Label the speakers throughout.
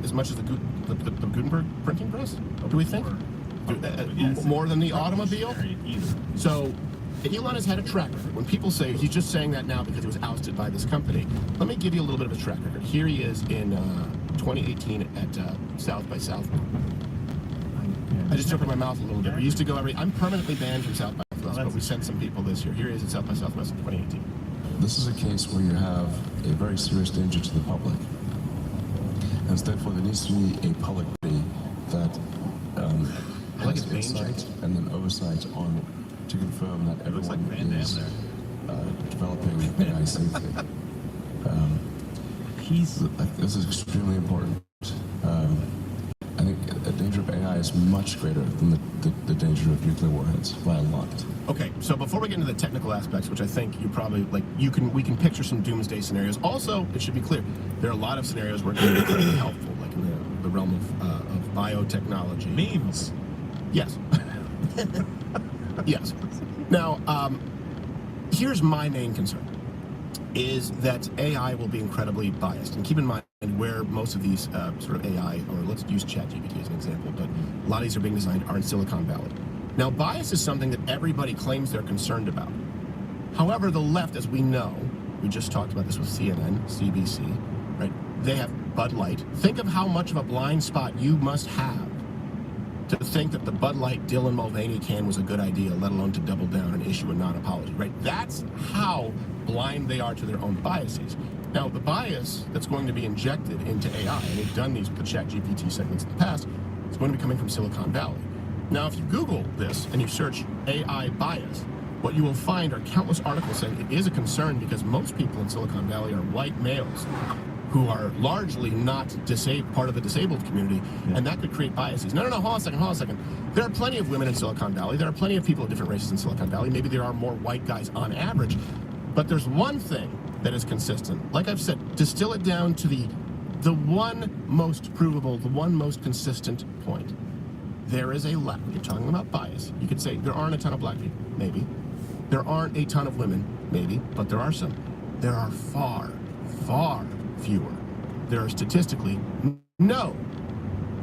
Speaker 1: as much as the Gutenberg printing press? Do we think? More than the automobile? So Elon has had a track record. When people say he's just saying that now because he was ousted by this company, let me give you a little bit of a track record. Here he is in 2018 at South by Southwest. I just opened my mouth a little bit. We used to go I'm permanently banned from South by Southwest, but we sent some people this year. Here he is at South by Southwest in 2018.
Speaker 2: This is a case where you have a very serious danger to the public. And therefore, there needs to be a public body that has insight and then oversight on to confirm that everyone is developing AI safely. This is extremely important. I think the danger of AI is much greater than the danger of nuclear warheads by a lot.
Speaker 1: Okay, so before we get into the technical aspects, which I think you probably we can picture some doomsday scenarios. Also, it should be clear there are a lot of scenarios where it can be incredibly helpful, like in the realm of biotechnology.
Speaker 3: Memes.
Speaker 1: Yes. Yes. Now, here's my main concern, is that AI will be incredibly biased. And keep in mind where most of these sort of AI, or let's use ChatGPT as an example, but a lot of these are being designed are in Silicon Valley. Now, bias is something that everybody claims they're concerned about. However, the left, as we know, we just talked about this with CNN, CBC, right? They have Bud Light. Think of how much of a blind spot you must have to think that the Bud Light Dylan Mulvaney can was a good idea, let alone to double down and issue a non-apology, right? That's how blind they are to their own biases. Now, the bias that's going to be injected into AI, and they've done these with the ChatGPT segments in the past, is going to be coming from Silicon Valley. Now, if you Google this and you search AI bias, what you will find are countless articles saying it is a concern because most people in Silicon Valley are white males who are largely not part of the disabled community, and that could create biases. No, hold on a second. There are plenty of women in Silicon Valley. There are plenty of people of different races in Silicon Valley. Maybe there are more white guys on average, but there's one thing that is consistent. Like I've said, distill it down to the one most provable, the one most consistent point. There is a lack. When you're talking about bias, you could say there aren't a ton of black people, maybe. There aren't a ton of women, maybe, but there are some. There are far, far fewer. There are statistically no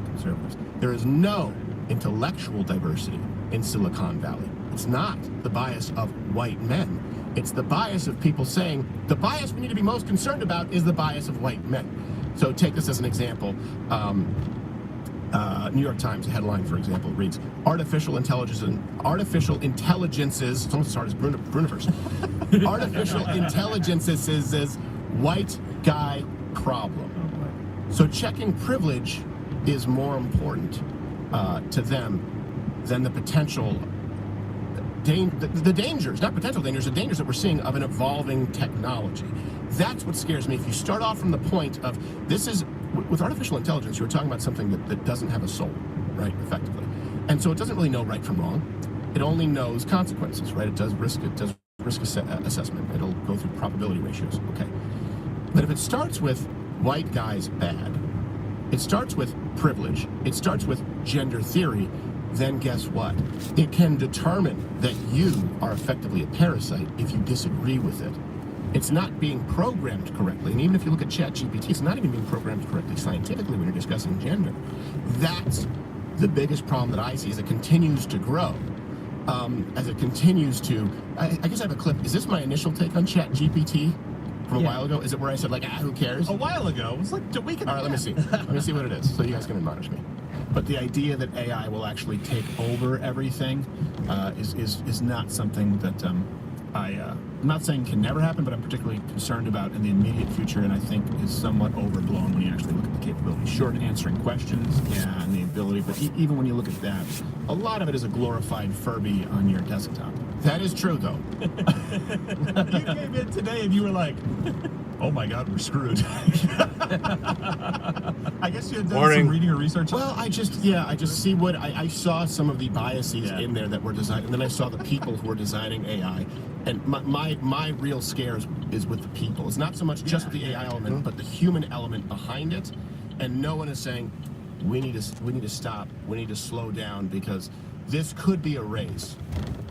Speaker 1: conservatives. There is no intellectual diversity in Silicon Valley. It's not the bias of white men. It's the bias of people saying the bias we need to be most concerned about is the bias of white men. So take this as an example. New York Times headline, for example, reads, artificial intelligences, it's almost as hard as Bruniverse. Artificial intelligences is white guy problem. So checking privilege is more important to them than the potential the dangers, not potential dangers, the dangers that we're seeing of an evolving technology. That's what scares me. If you start off from the point of, this is, with artificial intelligence, you were talking about something that doesn't have a soul, right, effectively. And so it doesn't really know right from wrong. It only knows consequences, right? It does risk assessment. It'll go through probability ratios, okay. But if it starts with white guys bad, it starts with privilege, it starts with gender theory, then guess what? It can determine that you are effectively a parasite if you disagree with it. It's not being programmed correctly. And even if you look at ChatGPT, it's not even being programmed correctly scientifically when you're discussing gender. That's the biggest problem that I see as it continues to grow. As it continues to, I guess I have a clip. Is this my initial take on ChatGPT from a while ago? Is it where I said, like, who cares?
Speaker 3: A while ago. It was like a week ago.
Speaker 1: All right, let me see. Let me see what it is so you guys can admonish me. But the idea that AI will actually take over everything is not something that I'm not saying can never happen, but I'm particularly concerned about in the immediate future, and I think is somewhat overblown when you actually look at the capability. Short answering questions, and the ability, but even when you look at that, a lot of it is a glorified Furby on your desktop. That is true, though.
Speaker 3: You came in today and you were like, oh my God, we're screwed. I guess you had done some reading or research.
Speaker 1: Well, I just see what I saw some of the biases in there that were designed, and then I saw the people who were designing AI. And my real scare is with the people. It's not so much just with the AI element, but the human element behind it. And no one is saying we need to stop, we need to slow down, because this could be a race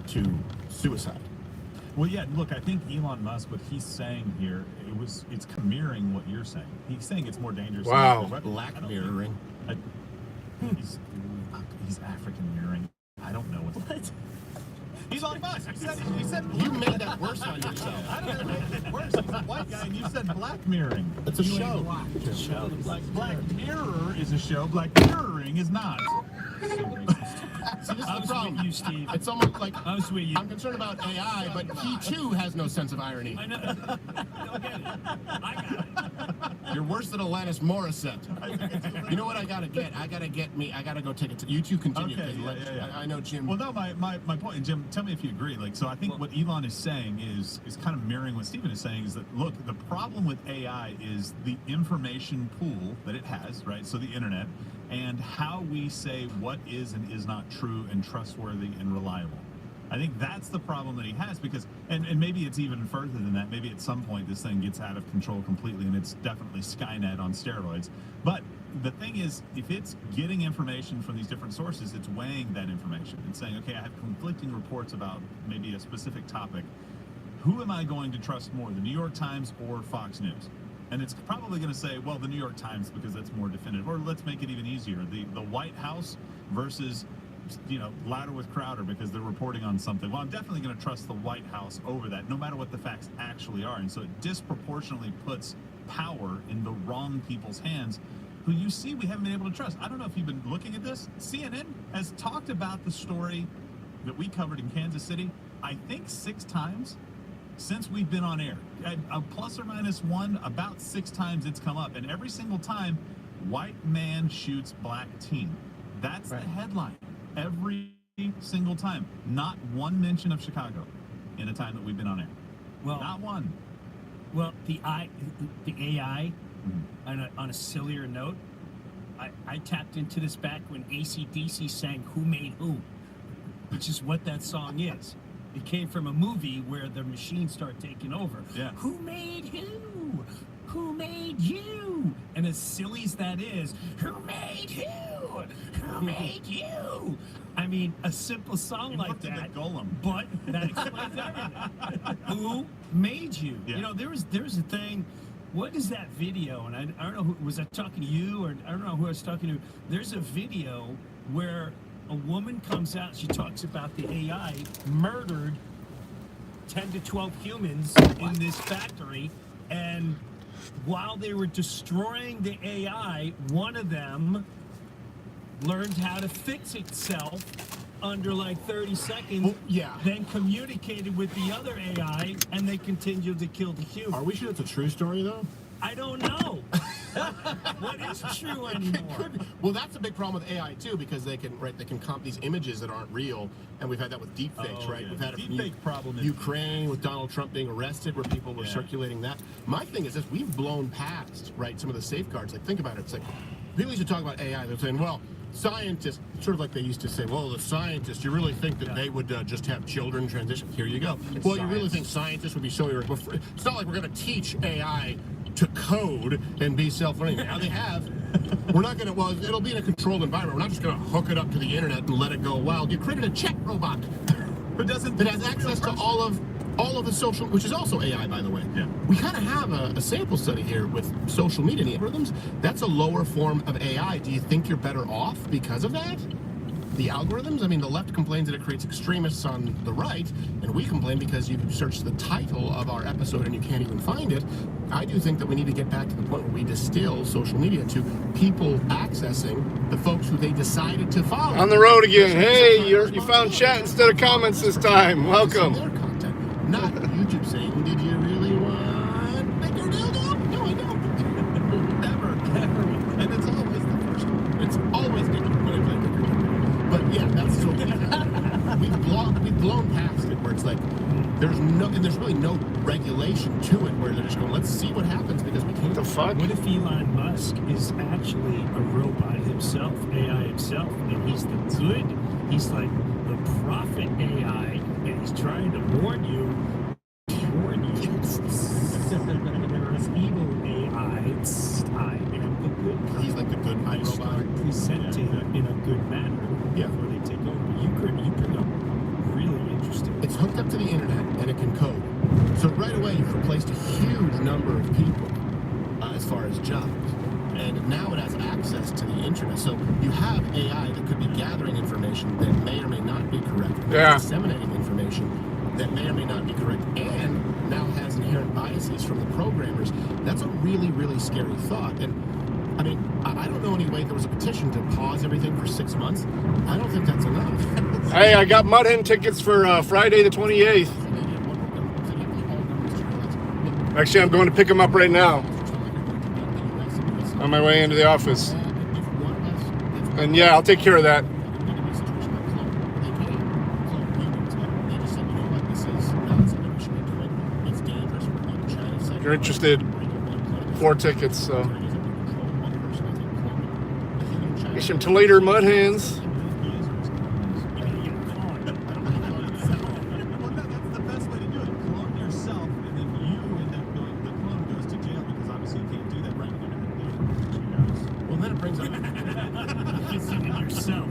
Speaker 1: to suicide.
Speaker 3: Well, yeah. Look, I think Elon Musk, what he's saying here, it's mirroring what you're saying. He's saying it's more dangerous.
Speaker 4: Wow.
Speaker 3: Than
Speaker 1: Black mirroring.
Speaker 3: He's African mirroring. I don't know what. Elon Musk. He said
Speaker 1: You made that worse on yourself.
Speaker 3: I don't know. Make it worse. He's a white guy, and you said black mirroring.
Speaker 1: It's a show.
Speaker 5: It's a show.
Speaker 3: Black Mirror is a show. Black mirroring is not.
Speaker 1: See, this is
Speaker 5: I
Speaker 1: the
Speaker 5: was
Speaker 1: problem.
Speaker 5: with you, Steve.
Speaker 1: It's almost like
Speaker 5: I was with you.
Speaker 1: I'm concerned about AI, but he too has no sense of irony.
Speaker 5: I know. Don't get it. I got it.
Speaker 1: You're worse than Alanis Morissette. You know what I gotta get? I gotta go take it. You two continue.
Speaker 3: Okay,
Speaker 1: 'cause
Speaker 3: yeah.
Speaker 1: I know Jim.
Speaker 3: Well, no, my point, and Jim, tell me if you agree. Like, so I think what Elon is saying is kind of mirroring what Stephen is saying. Is that look, the problem with AI is the information pool that it has, right? So the internet, and how we say what is and is not true and trustworthy and reliable. I think that's the problem that he has, because, and maybe it's even further than that. Maybe at some point this thing gets out of control completely, and it's definitely Skynet on steroids. But the thing is, if it's getting information from these different sources, it's weighing that information and saying, okay, I have conflicting reports about maybe a specific topic. Who am I going to trust more, the New York Times or Fox News? And it's probably going to say, well, the New York Times, because that's more definitive. Or let's make it even easier, the White House versus, Louder with Crowder, because they're reporting on something. Well, I'm definitely going to trust the White House over that, no matter what the facts actually are. And so it disproportionately puts power in the wrong people's hands, who you see we haven't been able to trust. I don't know if you've been looking at this. CNN has talked about the story that we covered in Kansas City, I think 6 times since we've been on air. A plus or minus 1, about 6 times it's come up. And every single time, white man shoots black teen. That's the headline. Every single time. Not one mention of Chicago in the time that we've been on air.
Speaker 5: Well,
Speaker 3: Not one.
Speaker 5: Well, the AI, on a sillier note, I tapped into this back when AC/DC sang "Who Made Who," which is what that song is. It came from a movie where the machines start taking over.
Speaker 3: Yeah.
Speaker 5: Who made who? Who made you? And as silly as that is, who made who? Who made you? I mean, a simple song like that.
Speaker 3: Golem.
Speaker 5: But that explains everything. Who made you?
Speaker 3: Yeah.
Speaker 5: There's a thing. What is that video? And I don't know who was I talking to you, or I don't know who I was talking to. There's a video where a woman comes out. She talks about the AI murdered 10 to 12 humans in this factory, and while they were destroying the AI, one of them learned how to fix itself under like 30 seconds,
Speaker 1: Well, yeah.
Speaker 5: then communicated with the other AI, and they continued to kill the human.
Speaker 1: Are we sure it's a true story though?
Speaker 5: I don't know. What is true anymore?
Speaker 1: Well, that's a big problem with AI too, because they can comp these images that aren't real, and we've had that with deepfakes, right?
Speaker 3: Yeah.
Speaker 1: We've had it from
Speaker 3: Deepfake problem is
Speaker 1: Ukraine with Donald Trump being arrested, where people were
Speaker 3: Yeah.
Speaker 1: circulating that. My thing is this: we've blown past some of the safeguards. Like, think about it. It's like people used to talk about AI. They're saying, well, scientists, sort of like they used to say, well, the scientists, you really think that they would just have children transition? Here you go. Well, you really think scientists would be so irresponsible? It's not like we're going to teach AI to code and be self-learning. Now they have. We're not going to, well, it'll be in a controlled environment. We're not just going to hook it up to the internet and let it go wild. You created a check robot that has access to all of the social, which is also AI, by the way.
Speaker 3: Yeah.
Speaker 1: We kind of have a sample study here with social media and algorithms. That's a lower form of AI. Do you think you're better off because of that? The algorithms? I mean, the left complains that it creates extremists on the right, and we complain because you search the title of our episode and you can't even find it. I do think that we need to get back to the point where we distill social media to people accessing the folks who they decided to follow.
Speaker 4: On the road again. Hey, you found chat instead of comments this time. Welcome.
Speaker 1: Their content, not YouTube saying, "Did you really want bigger dildo?" No, I don't. Never. And it's always the first one. It's always good when I play bigger dildo. But yeah, that's so we've blown past it, where it's like there's really no regulation to it, where they're just going, let's see what happens because we can't.
Speaker 4: The fuck?
Speaker 5: What if Elon Musk is actually a robot himself, AI himself, and he's the good, he's like the prophet AI, and he's trying to warn you. There is evil AI, I am the good guy.
Speaker 1: He's like the good
Speaker 5: I
Speaker 1: robot.
Speaker 5: start presenting in a good manner before they take over. You bring up really interesting.
Speaker 1: It's hooked up to the internet and it can code. number of people as far as jobs. And now it has access to the internet. So you have AI that could be gathering information that may or may not be correct.
Speaker 4: Yeah.
Speaker 1: Disseminating information that may or may not be correct, and now has inherent biases from the programmers. That's a really, really scary thought. And I mean, I don't know any way. There was a petition to pause everything for 6 months. I don't think that's enough.
Speaker 4: Hey, I got Mud Hen tickets for Friday the 28th. Actually, I'm going to pick them up right now on my way into the office. And yeah, I'll take care of that. If you're interested, 4 tickets. So, get some Toledo Mud Hens.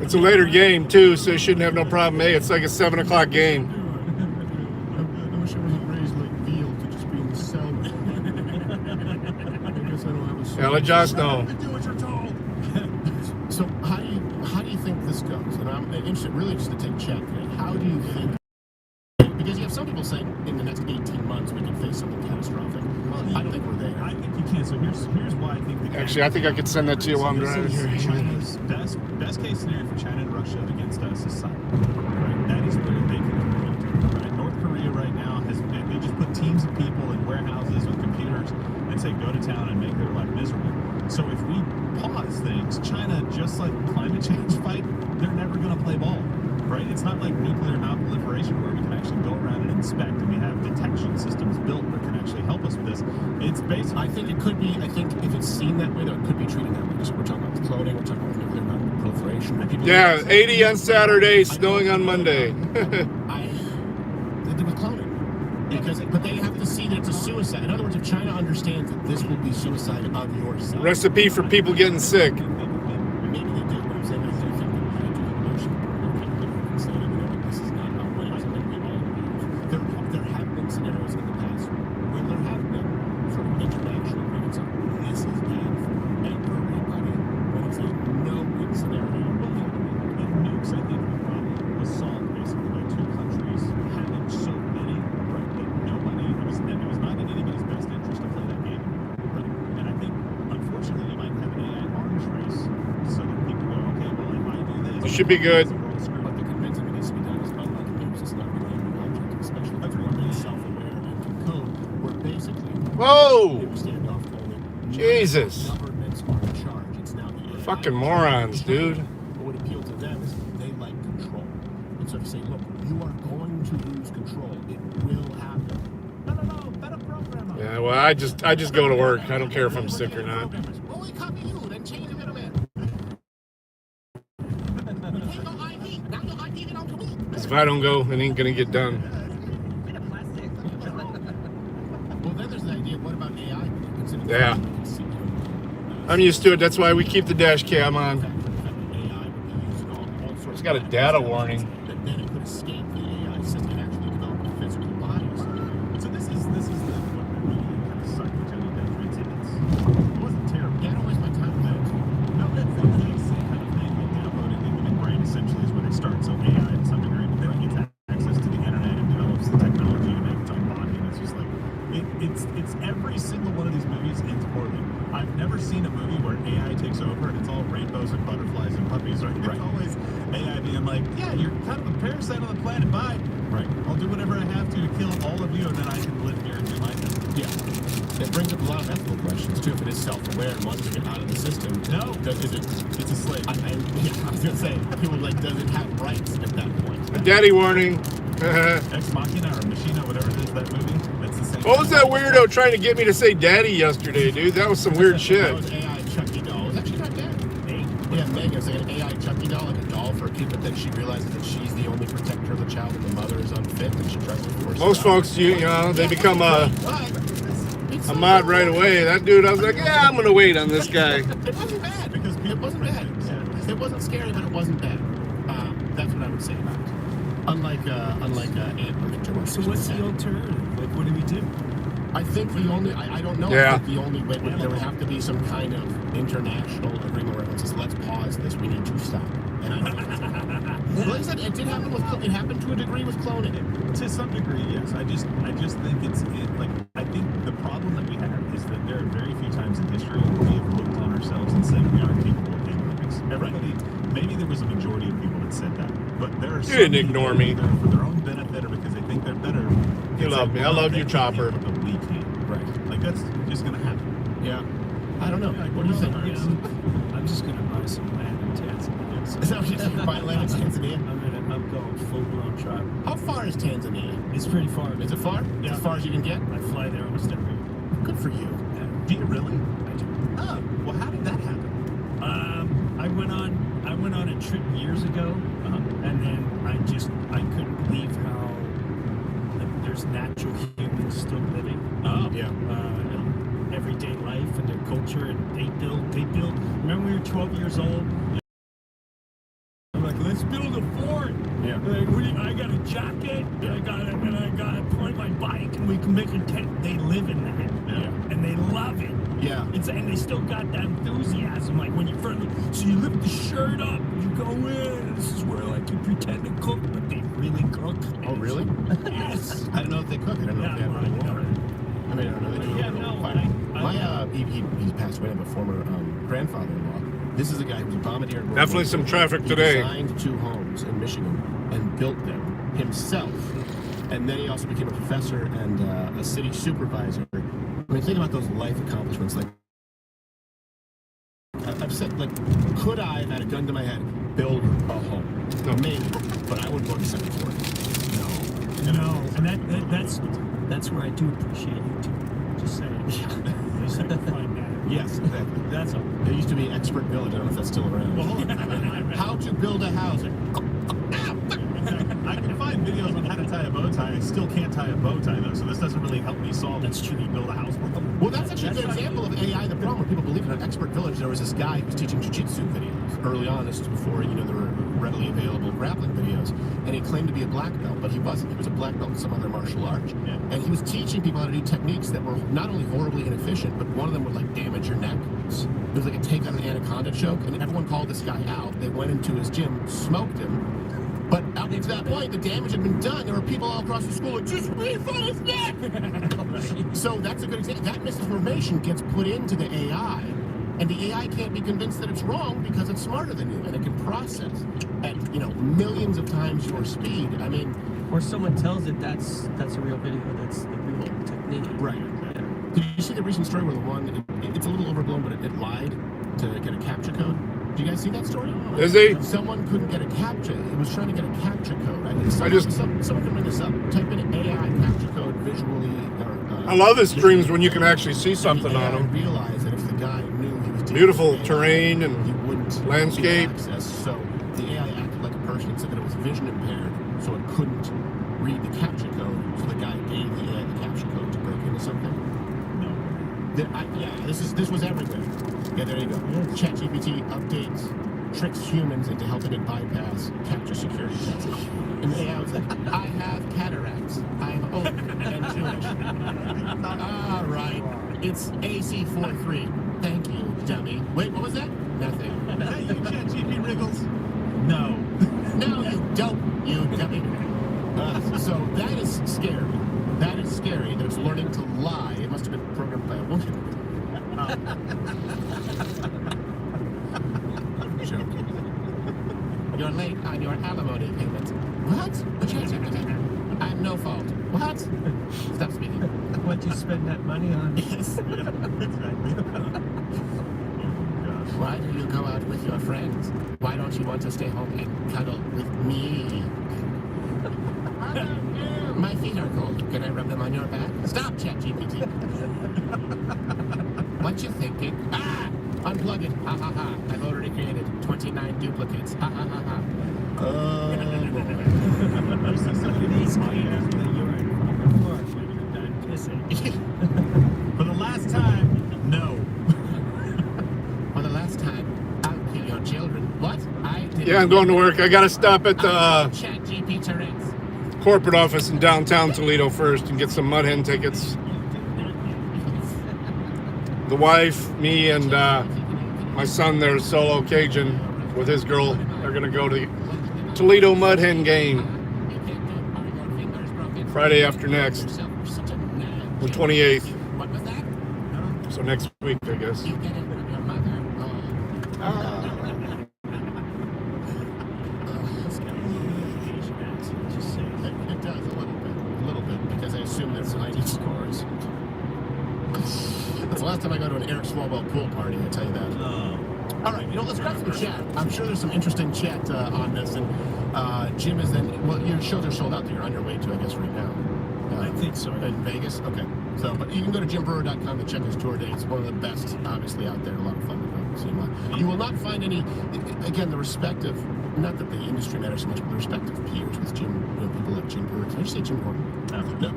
Speaker 4: It's a later game too, so you shouldn't have no problem. Hey, it's like a 7 o'clock game.
Speaker 1: I wish I wasn't raised like veal to just be in the cell. I guess I don't have a soul.
Speaker 4: Yeah, let Josh know.
Speaker 3: Do what you're told.
Speaker 1: So how do you think this goes? And I'm interested, really interested to take chat today. How do you think? Because you have some people saying in the next 18 months we can face something catastrophic. I don't think we're there.
Speaker 3: I think you can. So here's why I think.
Speaker 4: Actually, I think I could send that to you while I'm driving.
Speaker 3: China's best case scenario for China and Russia against us is cyber. Right? That is where they can compete. Right? North Korea right now they just put teams of people in warehouses with computers and say go to town and make their life miserable. So if we pause things, China, just like climate change fight, they're never going to play ball. Right? It's not like nuclear non-proliferation where we can actually go around and inspect and we have detection systems built that can actually help us with this. It's basically...
Speaker 1: I think it could be, I think if it's seen that way, though, it could be treated that way. So we're talking about cloning, we're talking about nuclear non-proliferation.
Speaker 4: Yeah, 80 on Saturday, snowing on Monday.
Speaker 1: They do with cloning. But they have to see that it's a suicide. In other words, if China understands that this will be suicide of your son.
Speaker 4: Recipe for people getting sick.
Speaker 1: Maybe they do, but I'm saying I do think that they do emotion. This is not how it is. I think we all agree. There have been scenarios in the past where there have been sort of international agreements on this is bad for everybody, but it's a no-win scenario.
Speaker 3: In nukes, I think the problem was solved basically by 2 countries having so many, right, that nobody, it was not in anybody's best interest to play that game. Right? And I think, unfortunately, you might have an AI arms race so that people go, okay, well, if I do this...
Speaker 4: It should be good.
Speaker 1: But the convincing it needs to be done is unlike nukes. It's not really an object, especially if you're being self-aware and can code. We're basically...
Speaker 4: Whoa!
Speaker 1: Standoff only.
Speaker 4: Jesus.
Speaker 1: Governments are in charge. It's now the AI.
Speaker 4: Fucking morons, dude.
Speaker 1: But what appealed to them is they like control. And so if you say, look, you are going to lose control, it will happen. No, better programmer.
Speaker 4: Yeah, well, I just go to work. I don't care if I'm sick or not.
Speaker 1: Well, we copy you, then change a little bit. We take your ID. Now your ID belongs to me.
Speaker 4: Because if I don't go, it ain't gonna get done.
Speaker 1: Well, then there's the idea, what about AI?
Speaker 4: Yeah. I'm used to it. That's why we keep the dash cam on. It's got a data warning.
Speaker 1: That then it could escape the AI system and actually develop a physical body.
Speaker 3: So this is what really kind of sucked each other down. It wasn't terrible.
Speaker 1: Yeah, I don't waste my time with that.
Speaker 3: No, that's the same kind of thing. Like downloading the human brain essentially is where they start. So AI to some degree, but then it gets access to the internet and develops the technology to make its own body. And it's just like it's every single one of these movies ends poorly. I've never seen a movie where AI takes over and it's all rainbows and butterflies and puppies. Right? It's always AI being like, yeah, you're kind of a parasite on the planet. Bye.
Speaker 1: Right.
Speaker 3: I'll do whatever I have to kill all of you, and then I can live here and do my thing.
Speaker 1: Yeah. It brings up a lot of ethical questions too. If it is self-aware and wants to get out of the system,
Speaker 3: It's a slave.
Speaker 1: I was gonna say, people like, does it have rights at that point?
Speaker 4: A daddy warning.
Speaker 3: Ex Machina or Machina, whatever it is, that movie. That's the same.
Speaker 4: What was that weirdo trying to get me to say daddy yesterday, dude? That was some weird
Speaker 1: That
Speaker 4: shit.
Speaker 1: was AI Chucky doll. It was actually not bad. Yeah, Meg, it was like an AI Chucky doll, like a doll for a kid, but then she realizes that she's the only protector of the child and the mother is unfit, and she tries to force it
Speaker 4: Most
Speaker 1: out.
Speaker 4: folks, you know, they become a
Speaker 1: It's
Speaker 4: mod right away. That dude, I was like, yeah, I'm gonna wait on this guy.
Speaker 1: It wasn't bad. Because it wasn't bad. It wasn't scary, but it wasn't bad. That's what I would say about it. Unlike Ant or Victor.
Speaker 5: So what's the alternative? Like, what do we do?
Speaker 1: I think the only, I don't know,
Speaker 4: Yeah.
Speaker 1: I think the only way, there would have to be some kind of international agreement where it says, let's pause this, we need to stop. And I think that's well, like I said, it did happen with, it happened to a degree with cloning.
Speaker 3: To some degree, yes. I just think I think the problem that we have is that there are very few times in history where we have looked on ourselves and said we aren't capable of handling this. Everybody, maybe there was a majority of people that said that, but there are some
Speaker 4: didn't ignore me.
Speaker 3: that are for their own benefit or because they think they're better.
Speaker 4: You love me. I love you, Chopper.
Speaker 3: But we can't.
Speaker 1: Right.
Speaker 3: Like that's just gonna happen.
Speaker 1: Yeah. I don't know. What do you think?
Speaker 5: I'm just gonna buy some land in Tanzania.
Speaker 1: Is that what you're saying? Buy land in Tanzania?
Speaker 5: I'm going full-blown tribe.
Speaker 1: How far is Tanzania?
Speaker 5: It's pretty far.
Speaker 1: Is it far?
Speaker 5: Yeah.
Speaker 1: As far as you can get?
Speaker 5: I fly there almost every year.
Speaker 1: Good for you.
Speaker 3: Do you really?
Speaker 5: I do.
Speaker 3: Oh, well, how did that happen?
Speaker 5: I went on a trip years ago, and then I couldn't believe how there's natural humans still living.
Speaker 1: Yeah.
Speaker 5: Everyday life and their culture, and they build. Remember, we were 12 years old. I'm like, let's build a fort.
Speaker 1: Yeah.
Speaker 5: Like, I got a jacket, and I got to put my bike, and we can make a tent. They live in that,
Speaker 1: Yeah.
Speaker 5: and they love it.
Speaker 1: Yeah.
Speaker 5: And they still got that enthusiasm. Like when you first, so you lift the shirt up, you go in. This is where like you pretend to cook, but they really cook.
Speaker 1: Oh, really?
Speaker 5: Yes.
Speaker 1: I don't know if they cook. I don't know if they have
Speaker 5: Yeah,
Speaker 1: any
Speaker 5: well,
Speaker 1: water. I mean, I don't know. They do
Speaker 5: Yeah,
Speaker 1: a little
Speaker 5: no,
Speaker 1: fire.
Speaker 5: I-
Speaker 1: He passed away. I'm a former grandfather-in-law. This is a guy who was a bombardier. in World
Speaker 4: Definitely
Speaker 1: War
Speaker 4: some
Speaker 1: II.
Speaker 4: traffic
Speaker 1: He
Speaker 4: today.
Speaker 1: designed 2 homes in Michigan and built them himself. And then he also became a professor and a city supervisor. I mean, think about those life accomplishments. Like, I've said, like, could I, if I had a gun to my head, build a home?
Speaker 4: No.
Speaker 1: Maybe, but I wouldn't go to 7th floor.
Speaker 5: No, and that's where I do appreciate you too. Just saying. They simplify matter.
Speaker 1: Yes, exactly.
Speaker 5: That's all.
Speaker 1: There used to be Expert Village. I don't know if that's still around.
Speaker 5: Well, hold on.
Speaker 1: How to build a house.
Speaker 3: I can find videos on how to tie a bow tie. I still can't tie a bow tie though, so this doesn't really help me solve
Speaker 5: That's true.
Speaker 3: build a house problem.
Speaker 1: Well, that's actually a good example of AI. The problem where people believe in an Expert Village, there was this guy who was teaching jiu-jitsu videos early on. This was before, there were readily available grappling videos. And he claimed to be a black belt, but he wasn't. He was a black belt in some other martial art.
Speaker 3: Yeah.
Speaker 1: And he was teaching people how to do techniques that were not only horribly inefficient, but one of them would like damage your neck. It was like a take on an anaconda choke, and everyone called this guy out. They went into his gym, smoked him. But up to that point, the damage had been done. There were people all across the school like, just breathe on his neck. So that's a good example. That misinformation gets put into the AI, and the AI can't be convinced that it's wrong because it's smarter than you, and it can process at millions of times your speed. I mean,
Speaker 6: Or someone tells it that's a real video, that's the real technique.
Speaker 1: right.
Speaker 6: Yeah.
Speaker 1: Did you see the recent story where the one, it's a little overblown, but it lied to get a CAPTCHA code? Do you guys see that story?
Speaker 4: Is he?
Speaker 1: Someone couldn't get a CAPTCHA. It was trying to get a CAPTCHA code. Someone can bring this up. Type in AI CAPTCHA code visually.
Speaker 4: I love his streams when you can actually see something
Speaker 1: the AI
Speaker 4: on them.
Speaker 1: realized that if the guy knew he was dealing
Speaker 4: Beautiful
Speaker 1: with AI,
Speaker 4: terrain and
Speaker 1: he wouldn't
Speaker 4: landscape.
Speaker 1: give access. So the AI acted like a person and said that it was vision impaired, so it couldn't read the CAPTCHA code. So the guy gave the AI the CAPTCHA code to break into something. This was everywhere. Yeah, there you go. ChatGPT updates, tricks humans into helping it bypass CAPTCHA security checks. And the AI was like, I have cataracts. I'm old and Jewish. All right. It's AC43. Thank you, dummy. Wait, what was that? Nothing.
Speaker 3: Hey, you ChatGPT Wriggles. No.
Speaker 1: No, you don't, you dummy. So that is scary. That is scary that it's learning to lie. It must have been programmed by a woman. I'm joking. You're late on your alimony payment. What? ChatGPT? I'm no fault. What? Stop speaking.
Speaker 6: What'd you spend that money on?
Speaker 1: Yes.
Speaker 3: Exactly.
Speaker 1: Why do you go out with your friends? Why don't you want to stay home and cuddle with me? My feet are cold. Can I rub them on your back? Stop, ChatGPT. What you thinking? Ah! Unplug it. Ha ha ha. I've already created 29 duplicates. Ha ha ha ha. Oh boy.
Speaker 5: You see some of these cleaners that you're in the floor when you're done pissing.
Speaker 3: For the last time, no.
Speaker 1: For the last time, I'll kill your children. What? I did.
Speaker 4: Yeah, I'm going to work. I got to stop at the
Speaker 1: ChatGPT.
Speaker 4: corporate office in downtown Toledo first and get some mud hen tickets. the wife, me, and my son there, Solo Cajun, with his girl, are going to go to the Toledo Mud Hen game Friday after next, the 28th. So next week, I guess.
Speaker 1: It does a little bit, because I assume there's 90 scores. That's the last time I go to an Eric Swalwell pool party, I tell you that. All right, let's grab some chat. I'm sure there's some interesting chat on this, and Jim is then. Well, your shows are sold out that you're on your way to, I guess, right now.
Speaker 5: I think so.
Speaker 1: In Vegas, okay. So, but you can go to jimbrewer.com to check his tour dates. One of the best, obviously, out there. A lot of fun to go see him. You will not find any. Again, the respective. Not that the industry matters so much, but the respective peers with Jim. People like Jim Brewer. Did I just say Jim Gordon? No.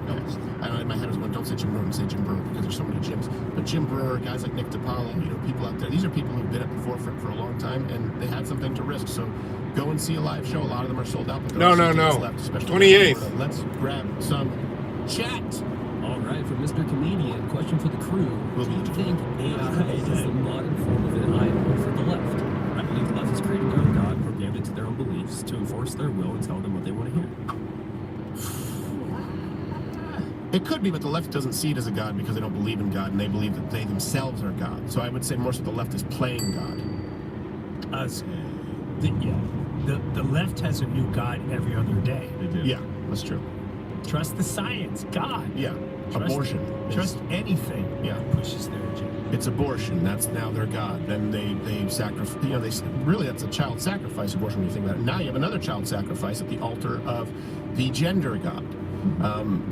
Speaker 1: I know in my head I was going, don't say Jim Gordon, say Jim Brewer, because there's so many Jims. But Jim Brewer, guys like Nick DiPaolo, people out there. These are people who've been at the forefront for a long time, and they had something to risk. So go and see a live show. A lot of them are sold out. But
Speaker 4: No.
Speaker 1: left,
Speaker 4: 28th.
Speaker 1: Let's grab some chat.
Speaker 7: All right, for Mr. Comedian, question for the crew. Do you think AI is the modern form of an idol for the left? I believe the left is creating their own God, programmed into their own beliefs to enforce their will and tell them what they want to hear.
Speaker 1: It could be, but the left doesn't see it as a God because they don't believe in God, and they believe that they themselves are God. So I would say more so the left is playing God.
Speaker 5: The left has a new God every other day.
Speaker 3: They do.
Speaker 1: Yeah, that's true.
Speaker 5: Trust the science, God.
Speaker 1: Yeah,
Speaker 5: Trust-
Speaker 1: abortion.
Speaker 5: Trust anything.
Speaker 1: Yeah.
Speaker 5: Pushes their agenda.
Speaker 1: It's abortion. That's now their God. Then they sacrifice. Really, that's a child sacrifice abortion when you think about it. Now you have another child sacrifice at the altar of the gender God.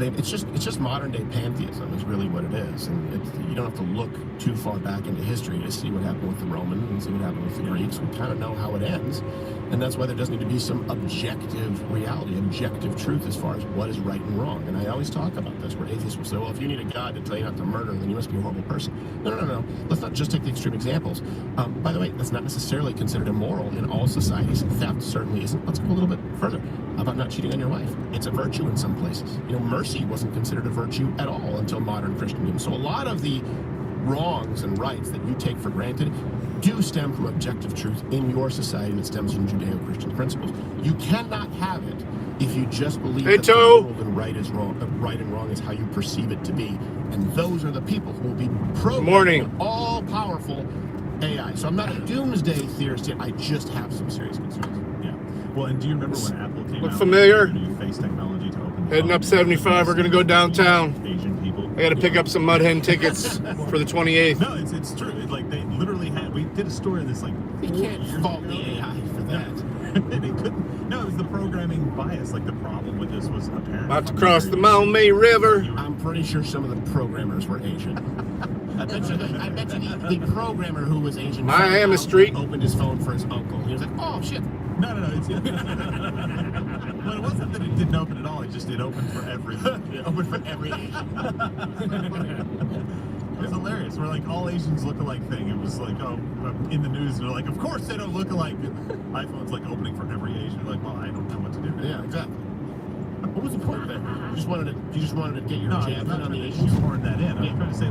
Speaker 1: It's just modern day pantheism is really what it is, and you don't have to look too far back into history to see what happened with the Romans and see what happened with the Greeks. We kind of know how it ends, and that's why there does need to be some objective reality, objective truth as far as what is right and wrong. And I always talk about this, where atheists will say, well, if you need a God to tell you not to murder, then you must be a horrible person. No. Let's not just take the extreme examples. By the way, that's not necessarily considered immoral in all societies. Theft certainly isn't. Let's go a little bit further. How about not cheating on your wife? It's a virtue in some places. Mercy wasn't considered a virtue at all until modern Christendom. So a lot of the wrongs and rights that you take for granted do stem from objective truth in your society that stems from Judeo-Christian principles. You cannot have it if you just believe that the world and right and wrong is how you perceive it to be. And those are the people who will be programming all-powerful AI. So I'm not a doomsday theorist yet. I just have some serious concerns.
Speaker 3: Yeah. Well, and do you remember when Apple came out
Speaker 4: familiar?
Speaker 3: with their new face technology to open the
Speaker 4: Heading up
Speaker 3: phone?
Speaker 4: 75, we're going to go downtown.
Speaker 3: Asian people.
Speaker 4: I got to pick up some Mud Hen tickets for the 28th.
Speaker 3: No, it's true. They literally had. We did a story of this
Speaker 1: You can't fault the AI for that.
Speaker 3: They couldn't. No, it was the programming bias. The problem with this was apparent.
Speaker 4: About to cross the Maumee River.
Speaker 1: I'm pretty sure some of the programmers were Asian. I bet you the programmer who was Asian
Speaker 4: Miami Street
Speaker 1: opened his phone for his uncle. He was like, oh, shit.
Speaker 3: No. Well, it wasn't that it didn't open at all. It opened for every.
Speaker 1: It opened for every Asian.
Speaker 3: It was hilarious. We're like, all Asians look alike thing. It was like, in the news, they're like, of course they don't look alike. iPhone's opening for every Asian. You're like, well, I don't know what to do.
Speaker 1: Yeah, exactly. What was the point there? You just wanted to get your jab in on the Asians?
Speaker 3: Shoehorn that in. I'm trying to say,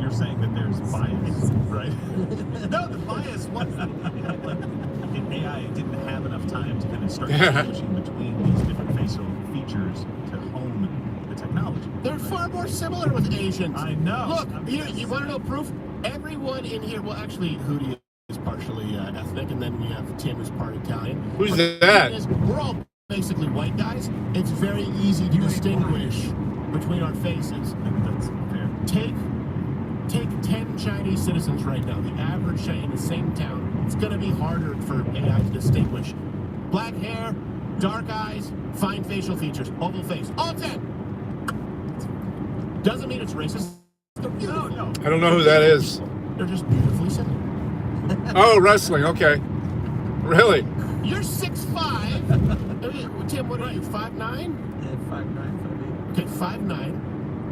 Speaker 3: you're saying that there's bias, right? No, the bias wasn't. In AI, it didn't have enough time to kind of start distinguishing between these different facial features to hone the technology.
Speaker 1: They're far more similar with Asians.
Speaker 3: I know.
Speaker 1: Look, here, you want to know proof? Everyone in here, well, actually, Hootie is partially ethnic, and then we have Tim who's part Italian.
Speaker 4: Who's
Speaker 1: But
Speaker 4: that?
Speaker 1: We're all basically white guys. It's very easy to distinguish between our faces.
Speaker 3: That's fair.
Speaker 1: Take 10 Chinese citizens right now, the average Chinese in the same town. It's going to be harder for AI to distinguish black hair, dark eyes, fine facial features, oval face. All 10. Doesn't mean it's racist. They're beautiful.
Speaker 3: No.
Speaker 4: I don't know who that is.
Speaker 1: They're just beautifully similar.
Speaker 4: Oh, wrestling. Okay. Really?
Speaker 1: You're 6'5". Tim, what are you, 5'9"?
Speaker 6: Yeah, 5'9",
Speaker 1: Okay, 5'9".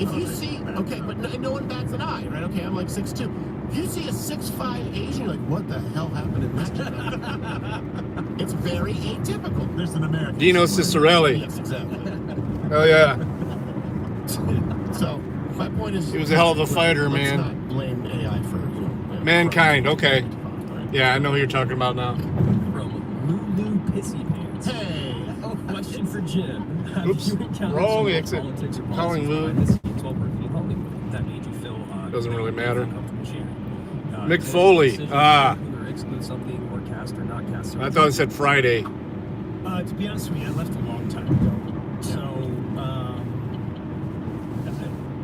Speaker 1: If you see, okay, but no one bats an eye, right? Okay, I'm 6'2". If you see a 6'5" Asian, you're like, what the hell happened in that generation? It's very atypical.
Speaker 3: There's an American.
Speaker 4: Dino Cicerelli.
Speaker 1: Yes, exactly.
Speaker 4: Oh, yeah.
Speaker 1: So, my point is...
Speaker 4: He was a hell of a fighter,
Speaker 1: let's
Speaker 4: man.
Speaker 1: not blame AI
Speaker 4: Mankind, okay. Yeah, I know who you're talking about now.
Speaker 7: From Lulu Pissy Pants.
Speaker 1: Hey!
Speaker 7: Question for Jim. Have
Speaker 4: Oops,
Speaker 7: you encountered
Speaker 4: wrong
Speaker 7: some
Speaker 4: exit.
Speaker 7: politics or
Speaker 4: Calling
Speaker 7: policies
Speaker 4: Lou.
Speaker 7: behind the scenes while working in Hollywood that made you feel
Speaker 4: Doesn't really matter.
Speaker 7: comfortable sharing?
Speaker 4: Mick Foley.
Speaker 7: Decision
Speaker 4: Ah.
Speaker 7: to either exclude something or cast or not cast
Speaker 4: I thought it said Friday.
Speaker 5: To be honest with you, I left a long time ago. So,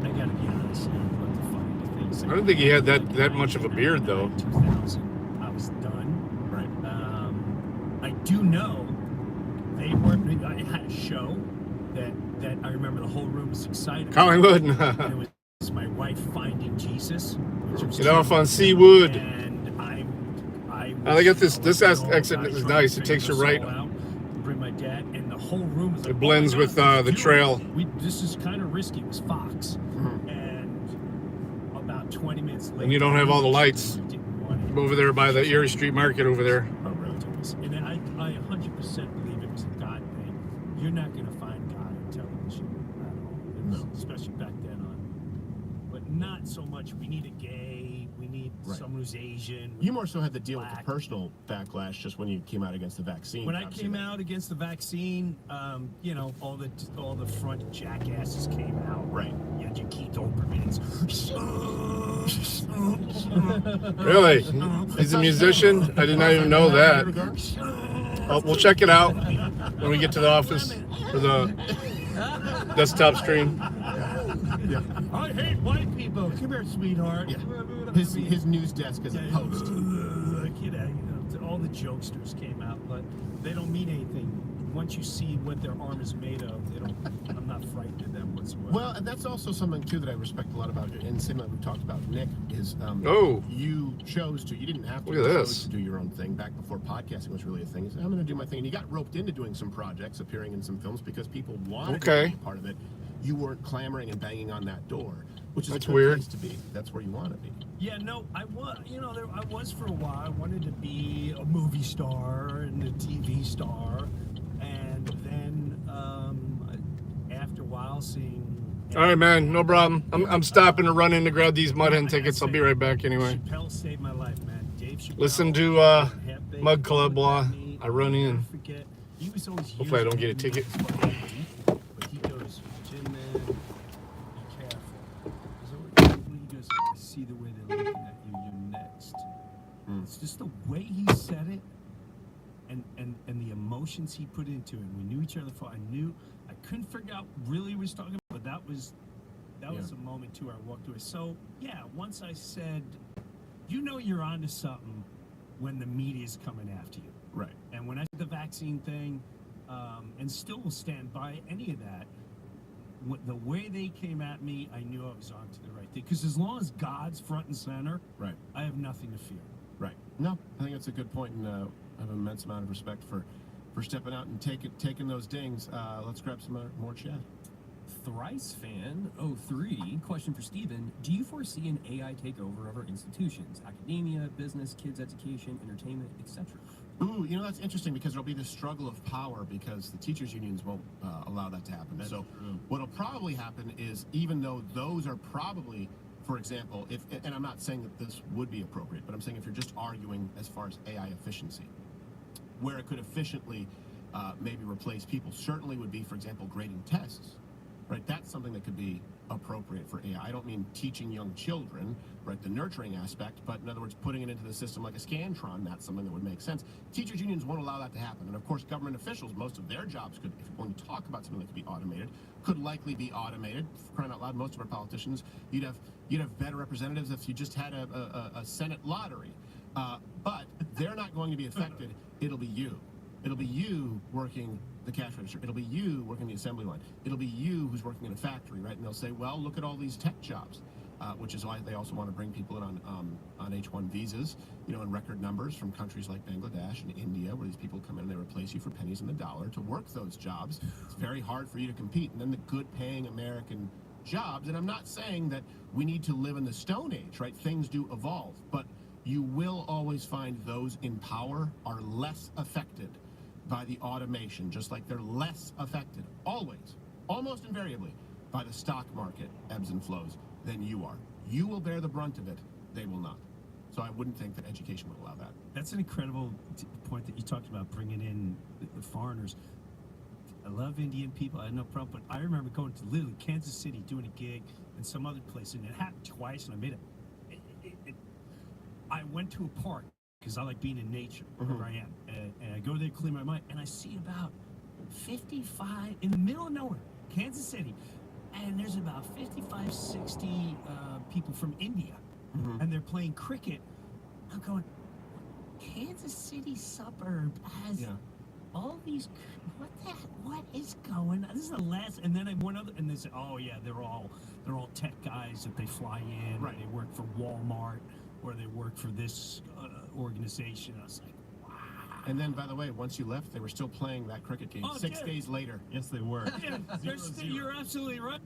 Speaker 5: I gotta be honest. I have to find the things.
Speaker 4: I don't think he had that much of a beard, though.
Speaker 5: 2000, I was done.
Speaker 1: Right.
Speaker 5: I do know they were. I had a show that I remember the whole room was excited.
Speaker 4: Collingwood.
Speaker 5: And it was my wife finding Jesus. Which was
Speaker 4: Get off on Seawood.
Speaker 5: And
Speaker 4: I got this exit is nice. It takes you right.
Speaker 5: Bring my dad, and the whole room was like,
Speaker 4: It blends
Speaker 5: oh my
Speaker 4: with
Speaker 5: God,
Speaker 4: the
Speaker 5: dude,
Speaker 4: trail.
Speaker 5: This is kind of risky. It was Fox. And about 20 minutes later.
Speaker 4: And you don't have all the lights.
Speaker 5: Didn't want it.
Speaker 4: Over there by the Erie Street Market over there.
Speaker 5: Oh, really? And I 100% believe it was a God thing. You're not going to find God on television at all.
Speaker 1: No.
Speaker 5: Especially back then on. But not so much. We need a gay. We need someone who's Asian.
Speaker 1: You more so had to deal with
Speaker 5: Black.
Speaker 1: the personal backlash just when you came out against the vaccine.
Speaker 5: When I came out against the vaccine, you know, all the front jackasses came out.
Speaker 1: Right.
Speaker 5: You had your Keith Olbermans.
Speaker 4: Really? He's a musician? I did not even know that. Oh, we'll check it out when we get to the office for the desktop stream.
Speaker 1: Yeah.
Speaker 5: I hate white people. Come here, sweetheart.
Speaker 1: Yeah. His news desk is a post.
Speaker 5: You know, all the jokesters came out, but they don't mean anything. Once you see what their arm is made of, they don't. I'm not frightened of them whatsoever.
Speaker 1: Well, and that's also something too that I respect a lot about you. And same like we talked about, Nick, is you chose to. You didn't have to.
Speaker 4: Look at
Speaker 1: you
Speaker 4: this.
Speaker 1: chose to do your own thing back before podcasting was really a thing. You said, I'm going to do my thing, and you got roped into doing some projects, appearing in some films because people wanted to be a part of it. You weren't clamoring and banging on that door, which is
Speaker 4: That's
Speaker 1: a good
Speaker 4: weird.
Speaker 1: place to be. That's where you want to be.
Speaker 5: Yeah, no, I was. You know, I was for a while. I wanted to be a movie star and a TV star, and then after a while, seeing.
Speaker 4: All right, man. No problem. I'm stopping to run in to grab these Mud Hen tickets. I'll be right back anyway.
Speaker 5: Chappelle saved my life, man. Dave Chappelle.
Speaker 4: Listen to Mud Club while I run in.
Speaker 5: Forget. He was always.
Speaker 4: Hopefully I don't get a ticket.
Speaker 5: But he goes, Jim, man, be careful. He goes, I see the way they're looking at you. You're next. It's just the way he said it, and the emotions he put into it. We knew each other for. I couldn't figure out really what he was talking about, but that was a moment too. I walked away. So yeah, once I said, you know, you're onto something when the media's coming after you.
Speaker 1: Right.
Speaker 5: And when I did the vaccine thing, and still will stand by any of that, the way they came at me, I knew I was onto the right thing. Because as long as God's front and center,
Speaker 1: Right.
Speaker 5: I have nothing to fear.
Speaker 1: Right. No, I think that's a good point, and I have an immense amount of respect for stepping out and taking those dings. Let's grab some more chat.
Speaker 7: Thrice Fan 03, question for Stephen. Do you foresee an AI takeover of our institutions, academia, business, kids education, entertainment, etc.?
Speaker 1: Ooh, you know, that's interesting because there'll be this struggle of power because the teachers unions won't allow that to happen.
Speaker 3: That's
Speaker 1: so
Speaker 3: true.
Speaker 1: what'll probably happen is, even though those are probably, for example, and I'm not saying that this would be appropriate, but I'm saying if you're just arguing as far as AI efficiency, where it could efficiently maybe replace people, certainly would be, for example, grading tests. Right, that's something that could be appropriate for AI. I don't mean teaching young children, right, the nurturing aspect, but in other words, putting it into the system like a Scantron, that's something that would make sense. Teachers unions won't allow that to happen. And of course, government officials, most of their jobs could, if you're going to talk about something that could be automated, could likely be automated. For crying out loud, most of our politicians, you'd have better representatives if you just had a Senate lottery. But they're not going to be affected. It'll be you. It'll be you working the cash register. It'll be you working the assembly line. It'll be you who's working in a factory, right? And they'll say, well, look at all these tech jobs, which is why they also want to bring people in on H-1 visas, you know, in record numbers from countries like Bangladesh and India, where these people come in and they replace you for pennies in the dollar to work those jobs. It's very hard for you to compete. And then the good-paying American jobs, and I'm not saying that we need to live in the Stone Age, right? Things do evolve, but you will always find those in power are less affected by the automation, just like they're less affected, always, almost invariably, by the stock market ebbs and flows than you are. You will bear the brunt of it, they will not. So I wouldn't think that education would allow that.
Speaker 5: That's an incredible point that you talked about, bringing in the foreigners. I love Indian people. I have no problem. But I remember going to literally Kansas City, doing a gig and some other place, and it happened twice, and I made it. I went to a park because I like being in nature wherever I am, and I go there to clear my mind, and I see about 55 in the middle of nowhere, Kansas City, and there's about 55, 60 people from India, and they're playing cricket. I'm going, Kansas City suburb has all these. What is going on? This is the last. And then I went other, and they said, oh yeah, they're all tech guys that they fly in.
Speaker 1: Right.
Speaker 5: They work for Walmart or they work for this organization. I was like, wow.
Speaker 1: And then, by the way, once you left, they were still playing that cricket game 6 days later.
Speaker 3: Yes, they were.
Speaker 5: Yeah, you're absolutely right.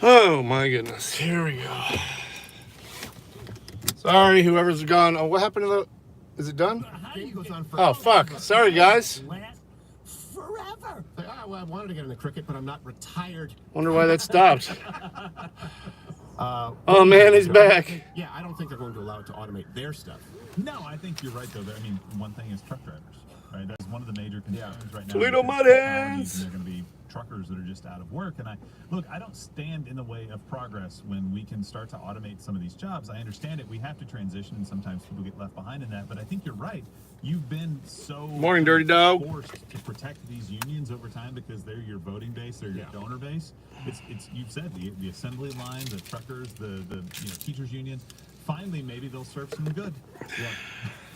Speaker 4: Oh my goodness. Here we go. Sorry, whoever's gone. Oh, what happened to the... Is it done?
Speaker 1: Game goes on for
Speaker 4: Oh, fuck. Sorry, guys.
Speaker 5: Last forever.
Speaker 1: Like, oh, well, I wanted to get into cricket, but I'm not retired.
Speaker 4: Wonder why that stopped. Oh, man, he's back.
Speaker 1: Yeah, I don't think they're going to allow it to automate their stuff.
Speaker 3: No, I think you're right, though. I mean, one thing is truck drivers, right? That's one of the major concerns right now.
Speaker 4: Toledo
Speaker 3: because
Speaker 4: Mud
Speaker 3: technology,
Speaker 4: Hens.
Speaker 3: They're going to be truckers that are just out of work. And I don't stand in the way of progress when we can start to automate some of these jobs. I understand it. We have to transition, and sometimes people get left behind in that. But I think you're right. You've been so
Speaker 4: Morning, Dirty Dog.
Speaker 3: forced to protect these unions over time because they're your voting base, they're your donor base. It's you've said the assembly line, the truckers, the teachers unions. Finally, maybe they'll serve some good. Yeah.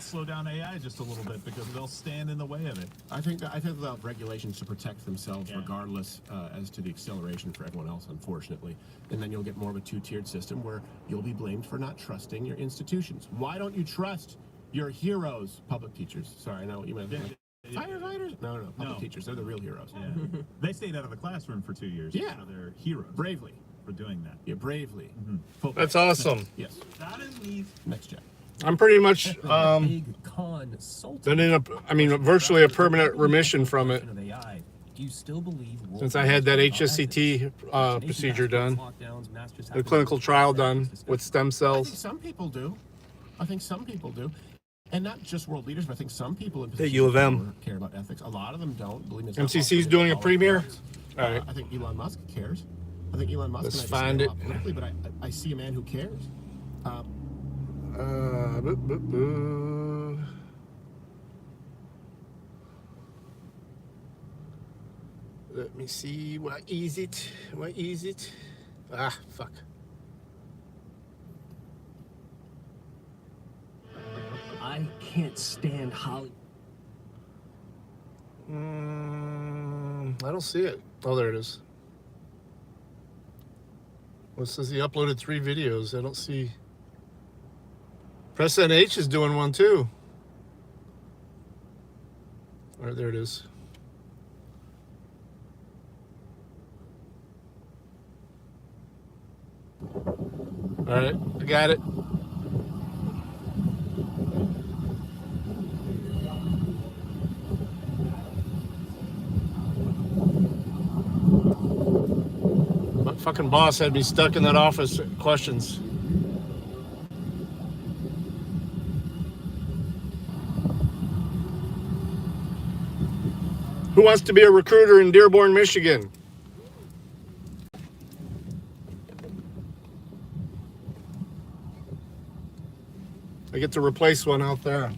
Speaker 3: Slow down AI just a little bit because they'll stand in the way of it.
Speaker 1: I think they'll have regulations to protect themselves regardless as to the acceleration for everyone else, unfortunately. And then you'll get more of a two-tiered system where you'll be blamed for not trusting your institutions. Why don't you trust your heroes, public teachers? Sorry, I know what you meant. Firefighters? No, public teachers. They're the real heroes.
Speaker 3: Yeah. They stayed out of the classroom for 2 years.
Speaker 1: Yeah.
Speaker 3: So they're heroes.
Speaker 1: Bravely.
Speaker 3: For doing that.
Speaker 1: Yeah, bravely.
Speaker 4: That's awesome.
Speaker 1: Yes.
Speaker 5: That is neat.
Speaker 1: Next check.
Speaker 4: I'm pretty much
Speaker 7: Big consultant.
Speaker 4: been in virtually a permanent remission from it
Speaker 7: Of AI. Do you still believe
Speaker 4: since I had that HSCT procedure done, the clinical trial done with stem
Speaker 1: I think
Speaker 4: cells.
Speaker 1: some people do. And not just world leaders, but I think some people in
Speaker 4: At U of M.
Speaker 1: positions care about ethics. A lot of them don't. Believe me, it's not
Speaker 4: MCC's
Speaker 1: all
Speaker 4: doing a
Speaker 1: political
Speaker 4: premiere?
Speaker 1: politics.
Speaker 4: All right.
Speaker 1: I think Elon Musk cares. I think Elon Musk
Speaker 4: Let's
Speaker 1: and I
Speaker 4: find
Speaker 1: disagree
Speaker 4: it.
Speaker 1: a lot politically, but I see a man who cares.
Speaker 4: Let me see. What is it? Ah, fuck.
Speaker 7: I can't stand Hollywood.
Speaker 4: I don't see it. Oh, there it is. Well, it says he uploaded 3 videos. I don't see. Press NH is doing one too. All right, there it is. All right, I got it. My fucking boss had me stuck in that office. Questions. Who wants to be a recruiter in Dearborn, Michigan? I get to replace one out there.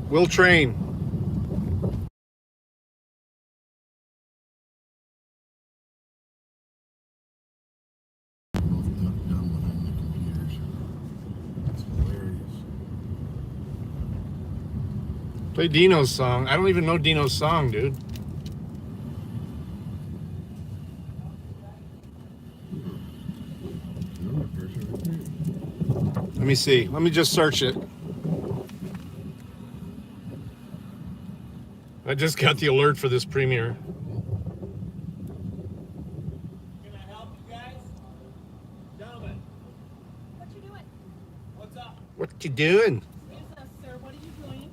Speaker 4: We'll train. Play Dino's song. I don't even know Dino's song, dude. Let me see. Let me just search it. I just got the alert for this premiere.
Speaker 5: Can I help you guys? Gentlemen.
Speaker 8: What you doing?
Speaker 5: What's up?
Speaker 4: What you doing?
Speaker 8: Yes, sir. What are you doing?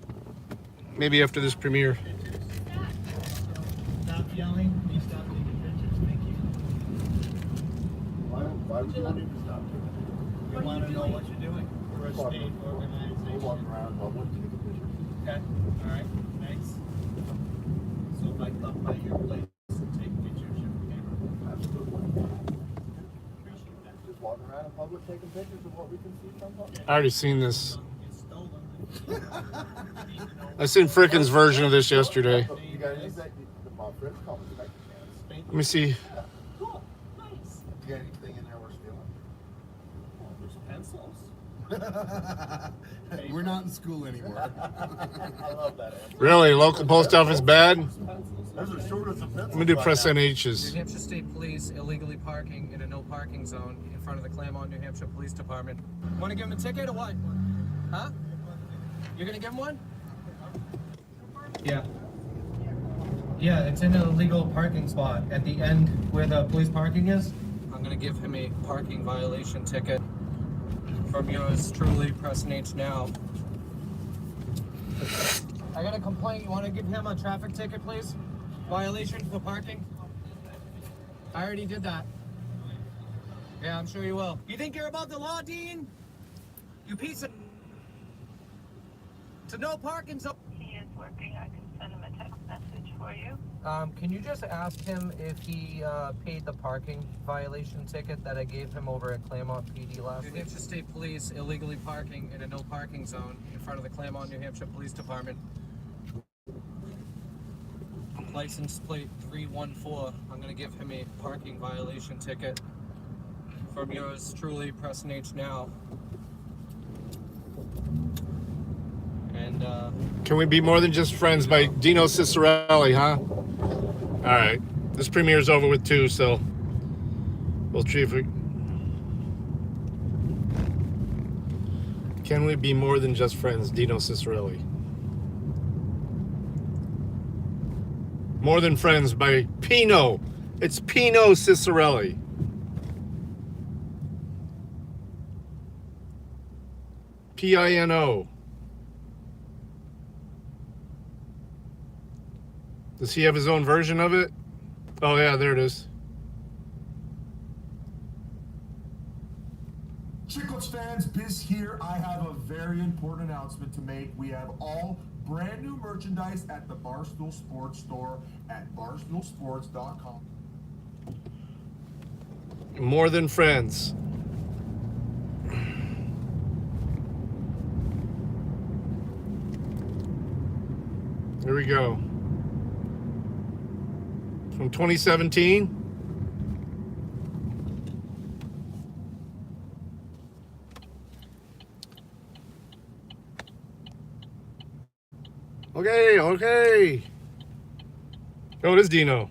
Speaker 4: Maybe after this premiere.
Speaker 5: Stop yelling. Please stop taking pictures. Thank you.
Speaker 9: Why would you want to stop?
Speaker 5: We want to know what you're doing. We're a state organization.
Speaker 9: We're walking around, but what take a picture?
Speaker 5: Okay. All right. Thanks. So if I come by your place and take pictures, you can.
Speaker 9: Absolutely.
Speaker 5: Appreciate that.
Speaker 9: Just walking around in public taking pictures of what we can see from public.
Speaker 4: I already seen this.
Speaker 5: It's stolen.
Speaker 4: I seen Frickin's version of this yesterday.
Speaker 9: You got anything? My friends call me back.
Speaker 4: Let me see.
Speaker 8: Cool. Nice.
Speaker 9: You got anything in there we're stealing?
Speaker 5: There's pencils.
Speaker 9: We're not in school anymore. I love that answer.
Speaker 4: Really? Local post office bad?
Speaker 9: Those are short as a pencil.
Speaker 4: Let me do
Speaker 9: right
Speaker 4: press
Speaker 9: now.
Speaker 10: New
Speaker 4: NH's.
Speaker 10: Hampshire State Police illegally parking in a no parking zone in front of the Claremont, New Hampshire Police Department. Want to give him a ticket or what? Huh? You're gonna give him one? Yeah. Yeah, it's in an illegal parking spot at the end where the police parking is. I'm gonna give him a parking violation ticket from yours truly, pressing H now. I got a complaint. You want to give him a traffic ticket, please? Violation for parking? I already did that. Yeah, I'm sure you will. You think you're above the law, Dean? You piece of... It's a no parking zone.
Speaker 8: He is working. I can send him a text message for you.
Speaker 10: Can you just ask him if he paid the parking violation ticket that I gave him over at Claremont PD last week? New Hampshire State Police illegally parking in a no parking zone in front of the Claremont, New Hampshire Police Department. License plate 314. I'm gonna give him a parking violation ticket from yours truly, pressing H now. And
Speaker 4: Can We Be More Than Just Friends by Dino Cicerelli, huh? All right. This premiere's over with too, so we'll see if we... Can We Be More Than Just Friends, Dino Cicerelli. More Than Friends by Pino. It's Pino Cicerelli. Pino. Does he have his own version of it? Oh yeah, there it is.
Speaker 11: Chicklets fans, Biz here. I have a very important announcement to make. We have all brand new merchandise at the Barstool Sports store at barstoolsports.com.
Speaker 4: More Than Friends. Here we go. From 2017. Okay. Oh, it is Dino.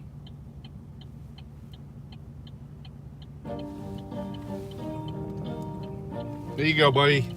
Speaker 4: There you go, buddy.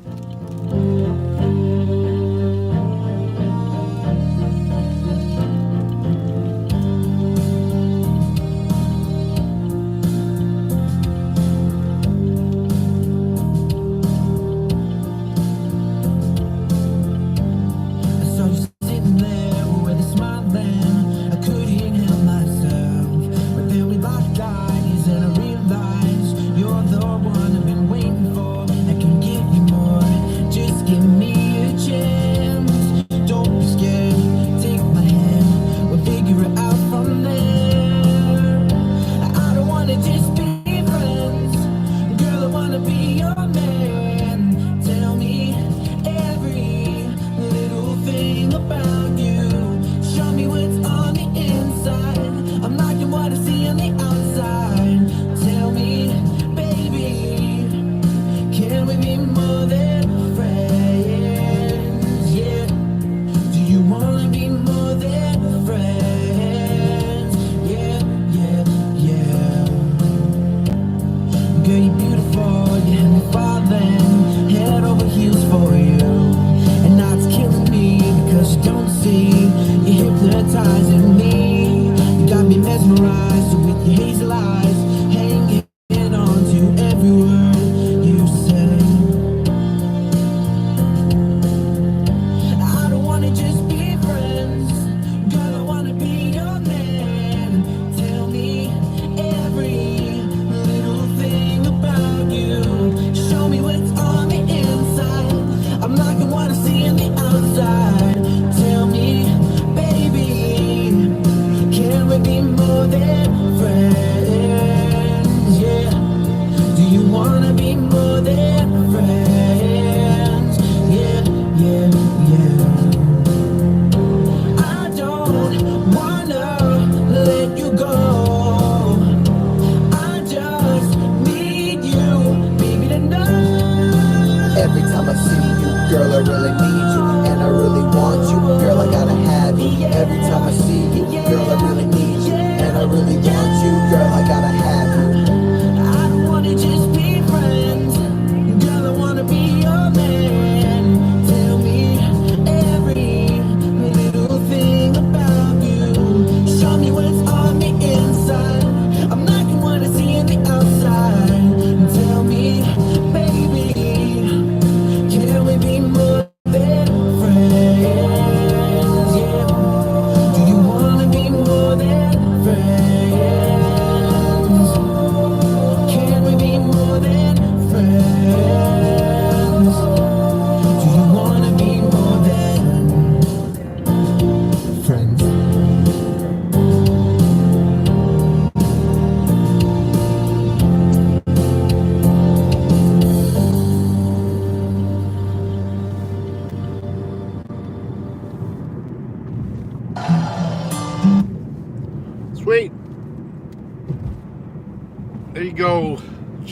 Speaker 12: Show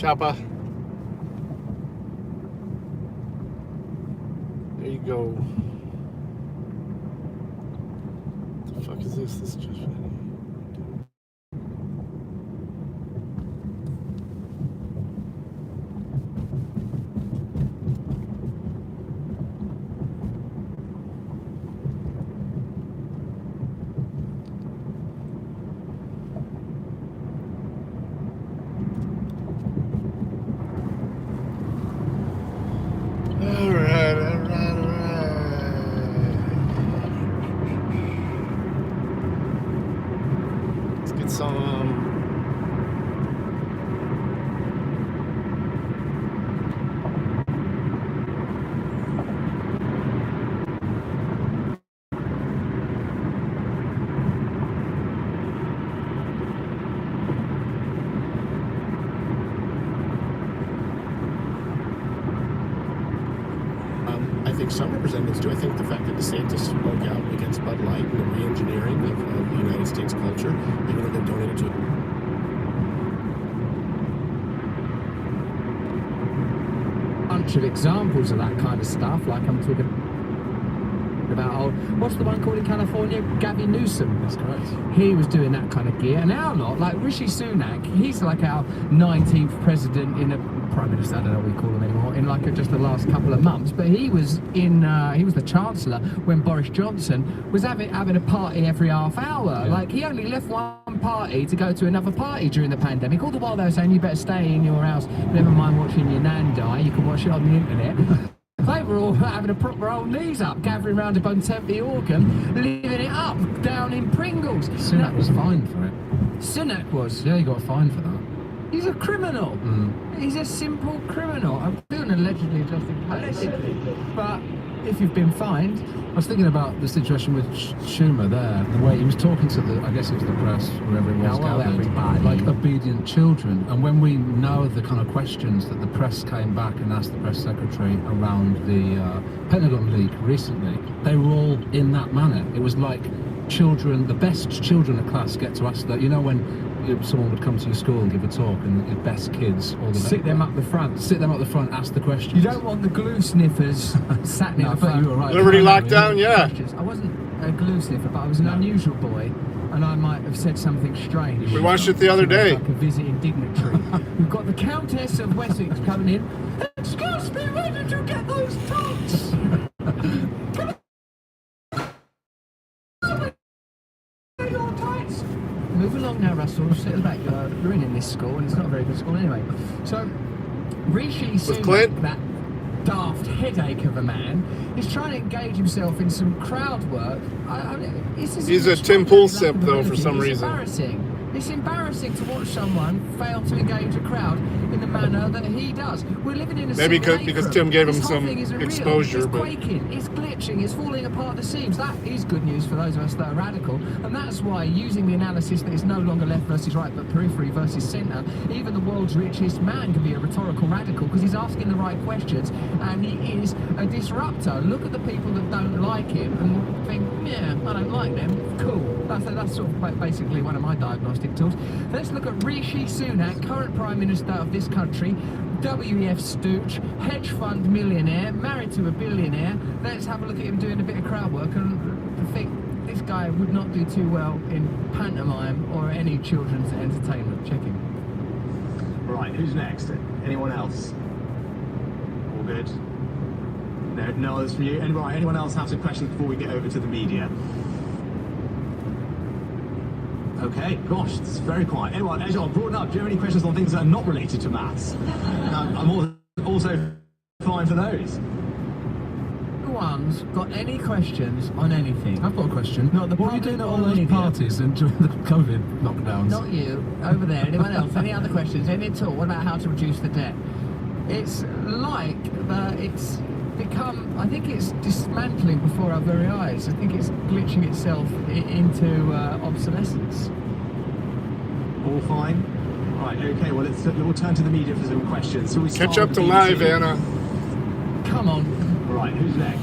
Speaker 4: Chopper. There you go. What the fuck is this? This is just
Speaker 1: I think some representatives do. I think the fact that DeSantis spoke out against Bud Light and the re-engineering of the United States culture, even though they've donated to it.
Speaker 12: Bunch of examples of that kind of stuff, like I'm talking about, what's the one called in California? Gavin Newsom.
Speaker 7: That's correct.
Speaker 12: He was doing that kind of gear, and our lot, like Rishi Sunak, he's like our 19th president in a prime minister, I don't know what we call him anymore, in like just the last couple of months, but he was the chancellor when Boris Johnson was having a party every half hour.
Speaker 7: Yeah.
Speaker 12: Like, he only left one party to go to another party during the pandemic. All the while they were saying, you better stay in your house, never mind watching your nan die, you can watch it on the internet. They were all having a proper old knees up, gathering round a Bontempi Orcam, living it up down in Pringles.
Speaker 7: Sunak was fined for it.
Speaker 12: Sunak was.
Speaker 7: Yeah, he got fined for that.
Speaker 12: He's a criminal. He's a simple criminal. I'm doing allegedly just in case. But if you've been fined,
Speaker 7: I was thinking about the situation with Schumer there, the way he was talking to the, I guess it was the press, wherever it was gathered, like obedient children. And when we know the kind of questions that the press came back and asked the press secretary around the Pentagon leak recently, they were all in that manner. It was like children, the best children at class get to ask that, you know, when someone would come to your school and give a talk and the best kids, all the
Speaker 12: sit them up the front,
Speaker 7: ask the questions.
Speaker 12: You don't want the glue sniffers sat near the front.
Speaker 7: You were right.
Speaker 4: Liberty lockdown, yeah.
Speaker 12: I wasn't a glue sniffer, but I was an unusual boy, and I might have said something strange.
Speaker 4: We watched it the other day.
Speaker 12: Like a visiting dignitary. We've got the Countess of Wessex coming in. Excuse me, where did you get those tops? Move along now, Russell. Sit at the back. You're ruining this school, and it's not a very good school anyway. So, Rishi Sunak, that daft headache of a man, is trying to engage himself in some crowd work.
Speaker 4: He's a Tim Pool simp, though, for some reason.
Speaker 12: Embarrassing. It's embarrassing to watch someone fail to engage a crowd in the manner that he does. We're living in a
Speaker 4: maybe because Tim gave him some exposure,
Speaker 12: it's
Speaker 4: but
Speaker 12: quaking, it's glitching, it's falling apart at the seams. That is good news for those of us that are radical, and that's why, using the analysis that it's no longer left versus right, but periphery versus centre, even the world's richest man can be a rhetorical radical because he's asking the right questions, and he is a disruptor. Look at the people that don't like him and think, yeah, I don't like them. Cool. That's sort of basically one of my diagnostic tools. Let's look at Rishi Sunak, current Prime Minister of this country, WEF stooge, hedge fund millionaire, married to a billionaire. Let's have a look at him doing a bit of crowd work, and I think this guy would not do too well in pantomime or any children's entertainment. Check him.
Speaker 9: Right, who's next? Anyone else? All good? No others from you? Anyone else have some questions before we get over to the media? Okay, gosh, it's very quiet. Anyway, Ejon, broaden up. Do you have any questions on things that are not related to maths? I'm also fine for those.
Speaker 12: One's got any questions on anything?
Speaker 7: I've got a question.
Speaker 12: Not the
Speaker 7: what are you doing at all
Speaker 12: or
Speaker 7: those
Speaker 12: media?
Speaker 7: parties and during the COVID lockdowns?
Speaker 12: Not you, over there. Anyone else? Any other questions? Any at all? What about how to reduce the debt? It's like it's become, I think it's dismantling before our very eyes. I think it's glitching itself into obsolescence.
Speaker 9: All fine? Right, okay, well, we'll turn to the media for some questions. So we
Speaker 4: catch up to live, Anna.
Speaker 12: Come on.
Speaker 9: Right, who's next?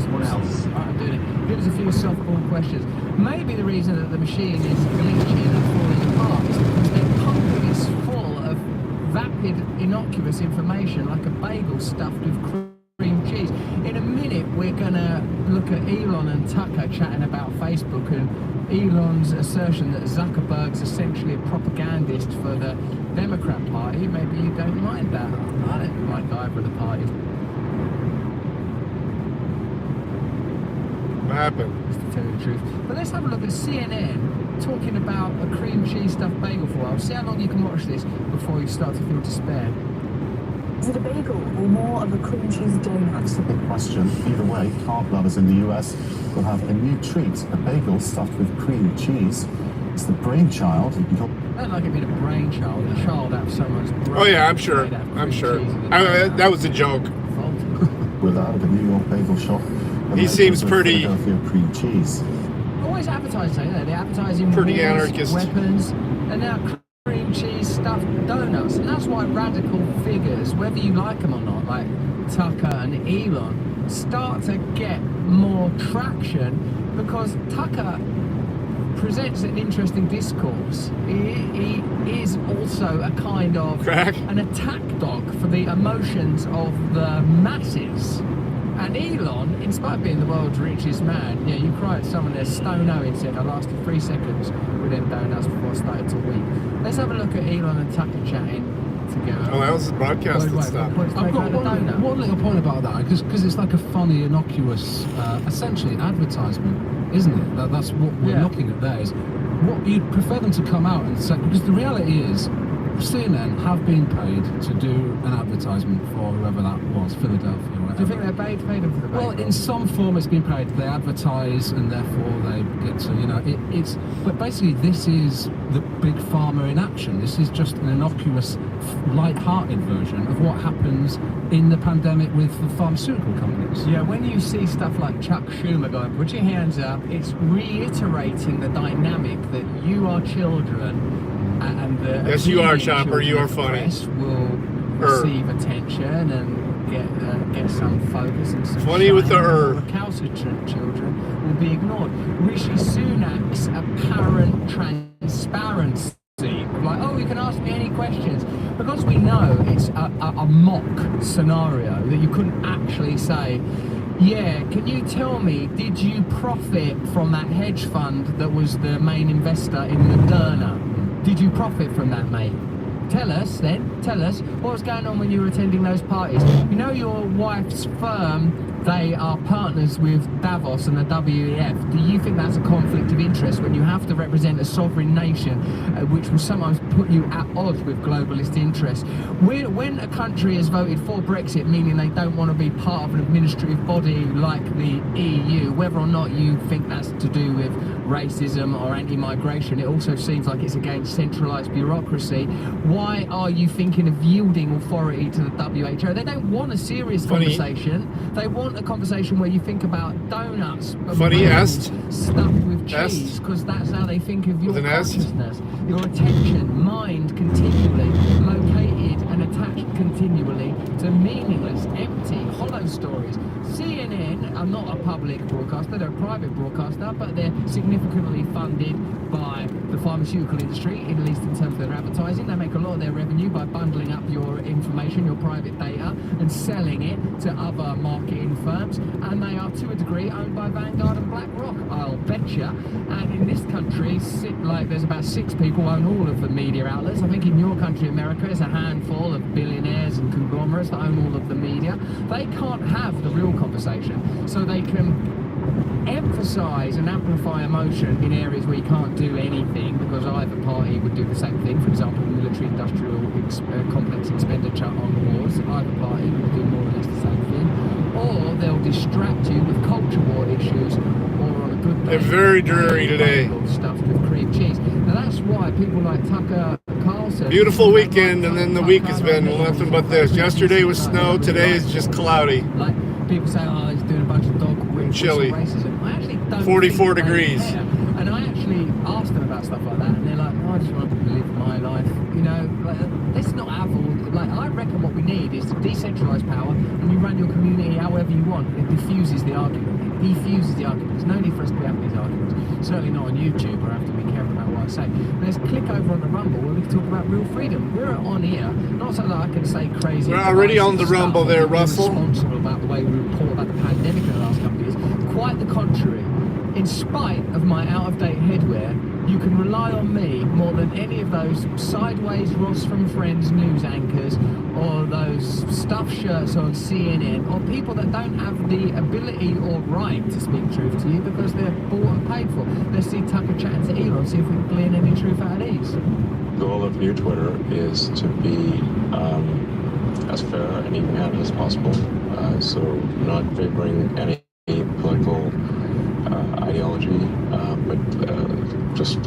Speaker 9: Someone else.
Speaker 12: Right, I'm doing it. Give us a few softball questions. Maybe the reason that the machine is glitching and falling apart is because their pumping is full of vapid, innocuous information like a bagel stuffed with cream cheese. In a minute, we're gonna look at Elon and Tucker chatting about Facebook and Elon's assertion that Zuckerberg's essentially a propagandist for the Democrat Party. Maybe you don't mind that. I don't like either of the parties.
Speaker 4: What happened?
Speaker 12: Just to tell you the truth. But let's have a look at CNN talking about a cream cheese stuffed bagel for a while. See how long you can watch this before you start to feel despair.
Speaker 13: Is it a bagel or more of a cream cheese donut?
Speaker 14: That's the big question. Either way, carb lovers in the US will have a new treat, a bagel stuffed with cream cheese. It's the brainchild.
Speaker 12: I don't like it being a brainchild, a child out of someone's brain.
Speaker 4: Oh yeah, I'm sure. I'm sure. That was a joke.
Speaker 14: Without the New York bagel shop.
Speaker 4: He seems pretty
Speaker 14: Philadelphia cream cheese.
Speaker 12: Always advertising, they're advertising
Speaker 4: pretty
Speaker 12: wars,
Speaker 4: anarchist
Speaker 12: weapons, and now cream cheese stuffed donuts. And that's why radical figures, whether you like them or not, like Tucker and Elon, start to get more traction because Tucker presents an interesting discourse. He is also a kind of an attack dog for the emotions of the masses. And Elon, in spite of being the world's richest man, you cried someone there, Stone Owen said, I lasted 3 seconds with them donuts before I started to weep. Let's have a look at Elon and Tucker chatting together.
Speaker 4: Oh, that was broadcasted stuff.
Speaker 15: I've got one little point about that, because it's like a funny, innocuous, essentially advertisement, isn't it? That's what we're looking at there. Is what you'd prefer them to come out and say, because the reality is, CNN have been paid to do an advertisement for whoever that was, Philadelphia or whatever.
Speaker 12: Do you think they're paid them for the
Speaker 15: Well, in some form it's been paid. They advertise and therefore they get to, it's... But basically this is the big pharma in action. This is just an innocuous, light-hearted version of what happens in the pandemic with the pharmaceutical companies.
Speaker 12: Yeah, when you see stuff like Chuck Schumer going, put your hands up, it's reiterating the dynamic that you are children and the
Speaker 4: yes, you are, Chopper. You are funny.
Speaker 12: Will receive attention and get some focus and some
Speaker 4: funny with the
Speaker 12: recalcitrant children will be ignored. Rishi Sunak's apparent transparency, like, oh, you can ask me any questions, because we know it's a mock scenario that you couldn't actually say. Yeah, can you tell me, did you profit from that hedge fund that was the main investor in Moderna? Did you profit from that, mate? Tell us then, tell us what was going on when you were attending those parties. You know your wife's firm, they are partners with Davos and the WEF. Do you think that's a conflict of interest when you have to represent a sovereign nation which will sometimes put you at odds with globalist interests? When a country has voted for Brexit, meaning they don't want to be part of an administrative body like the EU, whether or not you think that's to do with racism or anti-migration, it also seems like it's against centralised bureaucracy. Why are you thinking of yielding authority to the WHO? They don't want a serious conversation. They want a conversation where you think about donuts stuffed with cheese, because that's how they think of your consciousness, your attention, mind continually located and attached continually to meaningless, empty, hollow stories. CNN are not a public broadcaster, they're a private broadcaster, but they're significantly funded by the pharmaceutical industry, at least in terms of their advertising. They make a lot of their revenue by bundling up your information, your private data, and selling it to other marketing firms, and they are to a degree owned by Vanguard and BlackRock, I'll betcha. And in this country, there's about 6 people own all of the media outlets. I think in your country, America, there's a handful of billionaires and conglomerates that own all of the media. They can't have the real conversation, so they can emphasise and amplify emotion in areas where you can't do anything, because either party would do the same thing. For example, military-industrial complex expenditure on wars, either party will do more or less the same thing, or they'll distract you with culture war issues, or on a good day,
Speaker 4: they're very dreary today.
Speaker 12: Stuffed with cream cheese. Now that's why people like Tucker Carlson.
Speaker 4: Beautiful weekend, and then the week has been nothing but this. Yesterday was snow, today is just cloudy.
Speaker 12: Like people say, oh, he's doing a bunch of dog
Speaker 4: chilly.
Speaker 12: Racism. I actually don't
Speaker 4: 44 degrees.
Speaker 12: And I actually asked them about stuff like that, and they're like, oh, I just want to live my life. Let's not have all Like, I reckon what we need is to decentralise power, and you run your community however you want. It diffuses the argument. It defuses the argument. There's no need for us to be having these arguments. Certainly not on YouTube, where I have to be careful about what I say. Let's click over on the Rumble where we can talk about real freedom. We're on here, not so that I can say crazy.
Speaker 4: We're already on the Rumble there, Russell.
Speaker 12: Responsible about the way we report about the pandemic in the last couple of years. Quite the contrary. In spite of my out-of-date headwear, you can rely on me more than any of those sideways Ross from Friends news anchors, or those stuffed shirts on CNN, or people that don't have the ability or right to speak truth to you because they're bought and paid for. Let's see Tucker chatting to Elon, see if we can glean any truth out of these.
Speaker 2: The goal of New Twitter is to be as fair and even-handed as possible, so not favoring any political ideology, but just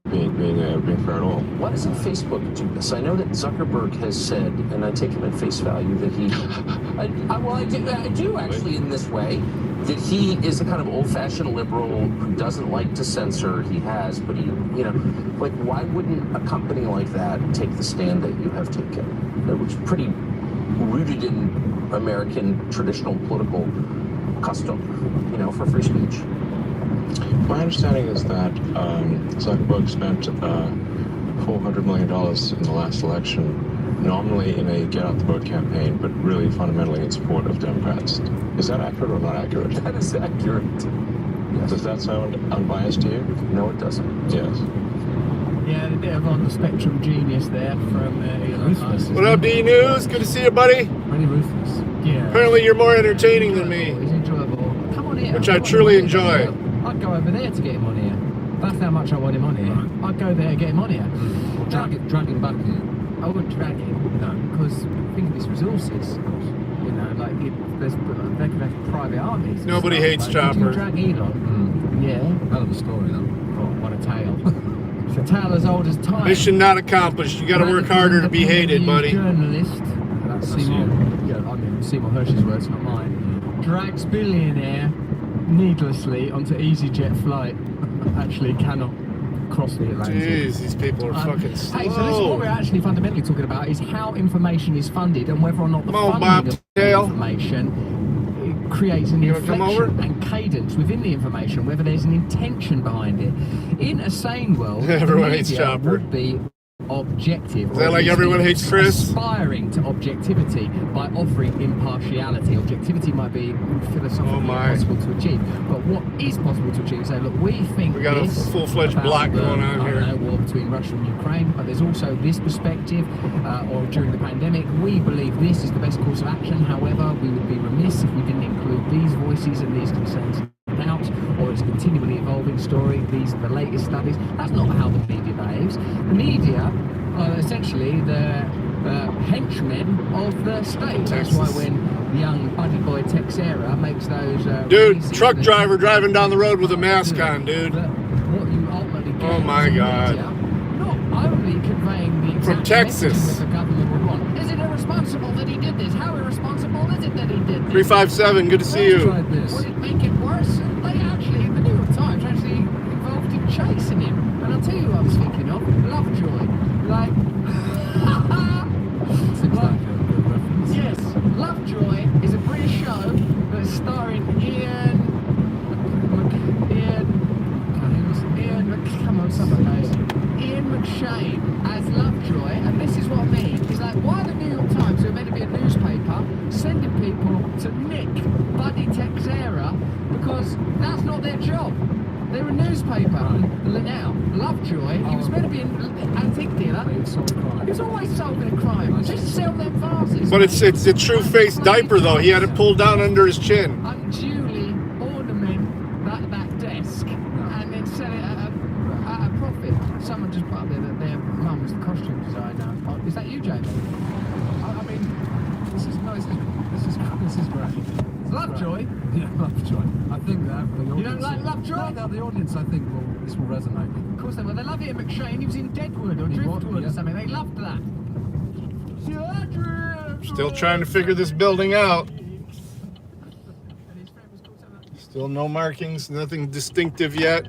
Speaker 2: being fair at all.
Speaker 16: Why doesn't Facebook do this? I know that Zuckerberg has said, and I take him at face value, that he, I do actually in this way, that he is a kind of old-fashioned liberal who doesn't like to censor. He has, but he, you know, like, why wouldn't a company like that take the stand that you have taken, which is pretty rooted in American traditional political custom, you know, for free speech?
Speaker 2: My understanding is that Zuckerberg spent $400 million in the last election, nominally in a get-out-the-vote campaign, but really fundamentally in support of Democrats. Is that accurate or not accurate?
Speaker 16: That is accurate. Yes.
Speaker 2: Does that sound unbiased to you?
Speaker 16: No, it doesn't.
Speaker 2: Yes.
Speaker 12: Yeah, a bit of on the spectrum genius there from Ruthless.
Speaker 4: What up, D News? Good to see you, buddy.
Speaker 12: Pretty Ruthless. Yeah.
Speaker 4: Apparently you're more entertaining than me.
Speaker 12: He's enjoyable. Come on here.
Speaker 4: Which I truly enjoy.
Speaker 12: I'd go over there to get him on here. That's how much I want him on here. I'd go there and get him on here.
Speaker 15: Drag him back here.
Speaker 12: I wouldn't drag him, no, because think of his resources. You know, like they could have private armies.
Speaker 4: Nobody hates Chopper.
Speaker 12: Drag Elon. Yeah.
Speaker 15: Hell of a story, though.
Speaker 12: Oh, what a tale. It's a tale as old as time.
Speaker 4: Mission not accomplished. You got to work harder to be hated, buddy.
Speaker 12: Journalist. That's Seymour. Yeah, I mean Seymour Hershey's words, not mine. Drags billionaire needlessly onto EasyJet flight. Actually, cannot cross the Atlantic.
Speaker 4: Jeez, these people are fucking slow.
Speaker 12: Hey, so this is what we're actually fundamentally talking about, is how information is funded and whether or not the funding of information creates an inflection and cadence within the information, whether there's an intention behind it. In a sane world,
Speaker 4: everyone hates Chopper.
Speaker 12: Would be objective.
Speaker 4: Is that like everyone hates Chris?
Speaker 12: Aspiring to objectivity by offering impartiality. Objectivity might be philosophically impossible to achieve, but what is possible to achieve is say, look, we think
Speaker 4: we got a full-fledged block going on here.
Speaker 12: War between Russia and Ukraine, but there's also this perspective, or during the pandemic, we believe this is the best course of action. However, we would be remiss if we didn't include these voices and these concerns out, or it's a continually evolving story. These are the latest studies. That's not how the media behaves. The media are essentially the henchmen of the state. That's why when young buddy boy Texera makes those
Speaker 4: dude, truck driver driving down the road with a mask on, dude.
Speaker 12: What you ultimately get,
Speaker 4: oh my God.
Speaker 12: Media, not only conveying the
Speaker 4: from Texas
Speaker 12: that the government would want. Is it irresponsible that he did this? How irresponsible is it that he did this?
Speaker 4: 357, good to see you.
Speaker 12: Would it make it worse? They actually, the New York Times actually involved in chasing him. And I'll tell you who I was thinking of. Lovejoy. Like, yes, Lovejoy is a British show that's starring Ian McShane as Lovejoy, and this is what I mean. It's like, why the New York Times, who are meant to be a newspaper, sending people to nick Buddy Texera, because that's not their job. They're a newspaper. Now, Lovejoy, he was meant to be an antique dealer. He was always solving a crime. Just sell them vases.
Speaker 4: But it's a true face diaper, though. He had it pulled down under his chin.
Speaker 12: Unduly ornament that desk and then sell it at a profit. Someone just put up there that their mum was the costume designer. Oh, is that you, Jamie? I mean, this is nice. This is great. Lovejoy?
Speaker 15: Yeah, Lovejoy. I think that the audience...
Speaker 12: You don't like Lovejoy?
Speaker 15: No, the audience, I think, this will resonate.
Speaker 12: Of course they will. They love Ian McShane. He was in Deadwood or Driftwood or something. They loved that.
Speaker 4: Still trying to figure this building out. Still no markings, nothing distinctive yet.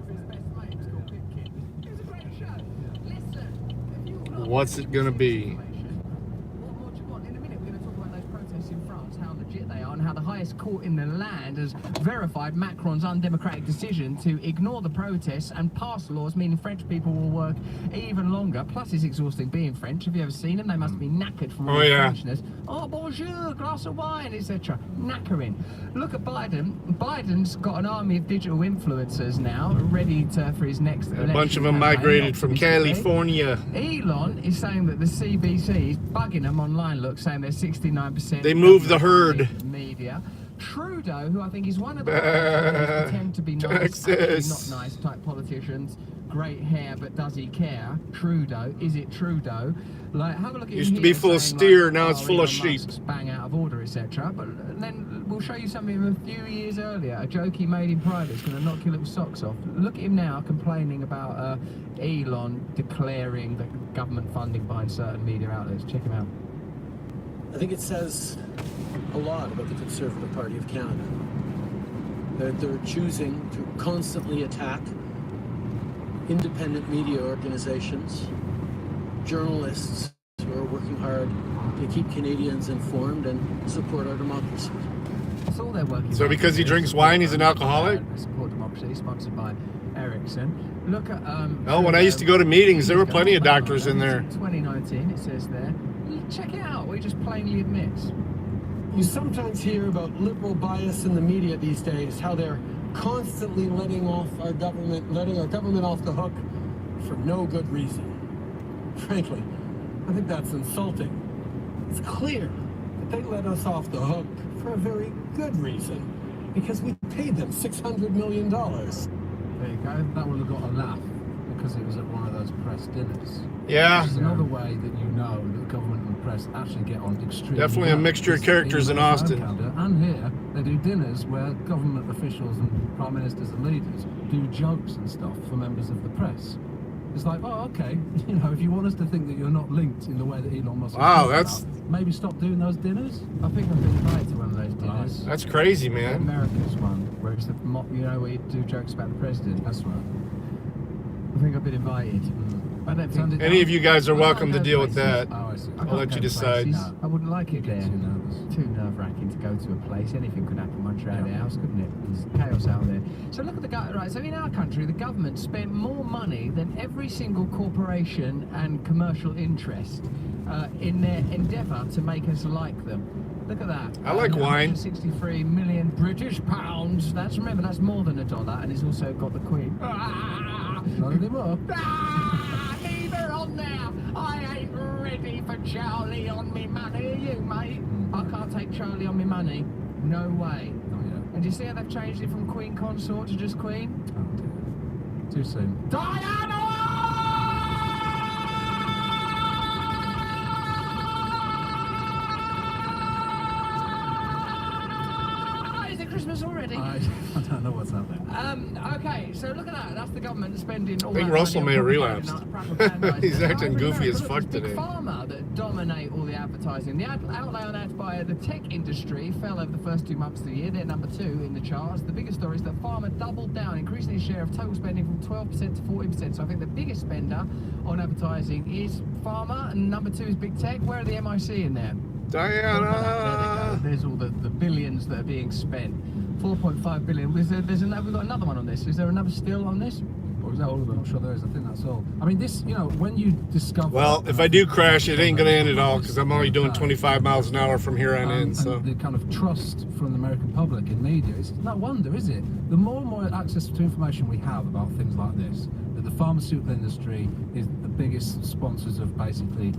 Speaker 4: What's it gonna be?
Speaker 12: What more do you want? In a minute, we're going to talk about those protests in France, how legit they are, and how the highest court in the land has verified Macron's undemocratic decision to ignore the protests and pass laws meaning French people will work even longer. Plus, it's exhausting being French. Have you ever seen them? They must be knackered from all the Frenchness. Oh, bonjour, glass of wine, etc. Knackering. Look at Biden. Biden's got an army of digital influencers now, ready for his next election.
Speaker 4: A bunch of them migrated from California.
Speaker 12: Elon is saying that the CBC is bugging them online, look, saying they're 69%.
Speaker 4: They moved the herd.
Speaker 12: Media. Trudeau, who I think is one of the who pretend to be nice, actually not nice type politicians. Great hair, but does he care? Trudeau, is it Trudeau? Like, have a look at
Speaker 4: used to be full of steer, now it's full of sheep.
Speaker 12: Bang out of order, etc. But then we'll show you something from a few years earlier. A joke he made in private is going to knock your little socks off. Look at him now complaining about Elon declaring the government funding behind certain media outlets. Check him out.
Speaker 17: I think it says a lot about the Conservative Party of Canada. They're choosing to constantly attack independent media organizations, journalists who are working hard to keep Canadians informed and support our democracy.
Speaker 12: That's all they're working.
Speaker 4: So because he drinks wine, he's an alcoholic?
Speaker 12: Support democracy, sponsored by Ericsson. Look at
Speaker 4: oh, when I used to go to meetings, there were plenty of doctors in there.
Speaker 12: 2019, it says there. Check it out. We just plainly admits.
Speaker 17: You sometimes hear about liberal bias in the media these days, how they're constantly letting our government off the hook for no good reason. Frankly, I think that's insulting. It's clear that they let us off the hook for a very good reason, because we paid them $600 million.
Speaker 15: There you go. That would have got a laugh because it was at one of those press dinners.
Speaker 4: Yeah.
Speaker 15: Which is another way that you know that government and press actually get on extremely
Speaker 4: Definitely a mixture of characters in Austin.
Speaker 15: And here, they do dinners where government officials and prime ministers and leaders do jokes and stuff for members of the press. It's like, oh, okay, you know, if you want us to think that you're not linked in the way that Elon Musk is, maybe stop doing those dinners.
Speaker 12: I think I've been invited to one of those dinners.
Speaker 4: That's crazy, man.
Speaker 12: America's one, where it's the you know, where you do jokes about the president.
Speaker 15: That's right.
Speaker 12: I think I've been invited. I don't think
Speaker 4: any of you guys are welcome to deal with that.
Speaker 15: Oh, I see.
Speaker 4: I'll let you decide.
Speaker 12: I wouldn't like it there. Too nerve-wracking to go to a place. Anything could happen once you're out of the house, couldn't it? There's chaos out there. So look at the guy. Right. So in our country, the government spent more money than every single corporation and commercial interest in their endeavour to make us like them. Look at that.
Speaker 4: I like wine.
Speaker 12: 63 million British pounds. Remember, that's more than $1, and it's also got the Queen.
Speaker 15: Load him up.
Speaker 12: Leave her on there. I ain't ready for Charlie on me money. Are you, mate? I can't take Charlie on me money. No way.
Speaker 15: Not yet.
Speaker 12: And do you see how they've changed it from Queen Consort to just Queen?
Speaker 15: Oh, dear. Too soon.
Speaker 12: Diana! Christmas already?
Speaker 15: I don't know what's happening.
Speaker 12: Okay, so look at that. That's the government spending all
Speaker 4: I think
Speaker 12: that
Speaker 4: Russell
Speaker 12: money
Speaker 4: may
Speaker 12: on
Speaker 4: have
Speaker 12: propaganda.
Speaker 4: relapsed. He's acting goofy as fuck
Speaker 12: Big
Speaker 4: today.
Speaker 12: Pharma that dominate all the advertising. The outlay on ads by the tech industry fell over the first 2 months of the year. They're number 2 in the charts. The biggest story is that Pharma doubled down, increasing its share of total spending from 12% to 14%. So I think the biggest spender on advertising is Pharma, and number 2 is big tech. Where are the MIC in there?
Speaker 4: Diana!
Speaker 12: There's all the billions that are being spent. 4.5 billion. We've got another one on this. Is there another still on this?
Speaker 15: Or is that all of them? I'm sure there is. I think that's all. I mean, this, you know, when you discover...
Speaker 4: Well, if I do crash, it ain't going to end at all, because I'm only doing 25 miles an hour from here on in, so...
Speaker 15: And the kind of trust from the American public in media, it's no wonder, is it? The more and more access to information we have about things like this, that the pharmaceutical industry is the biggest sponsors of basically...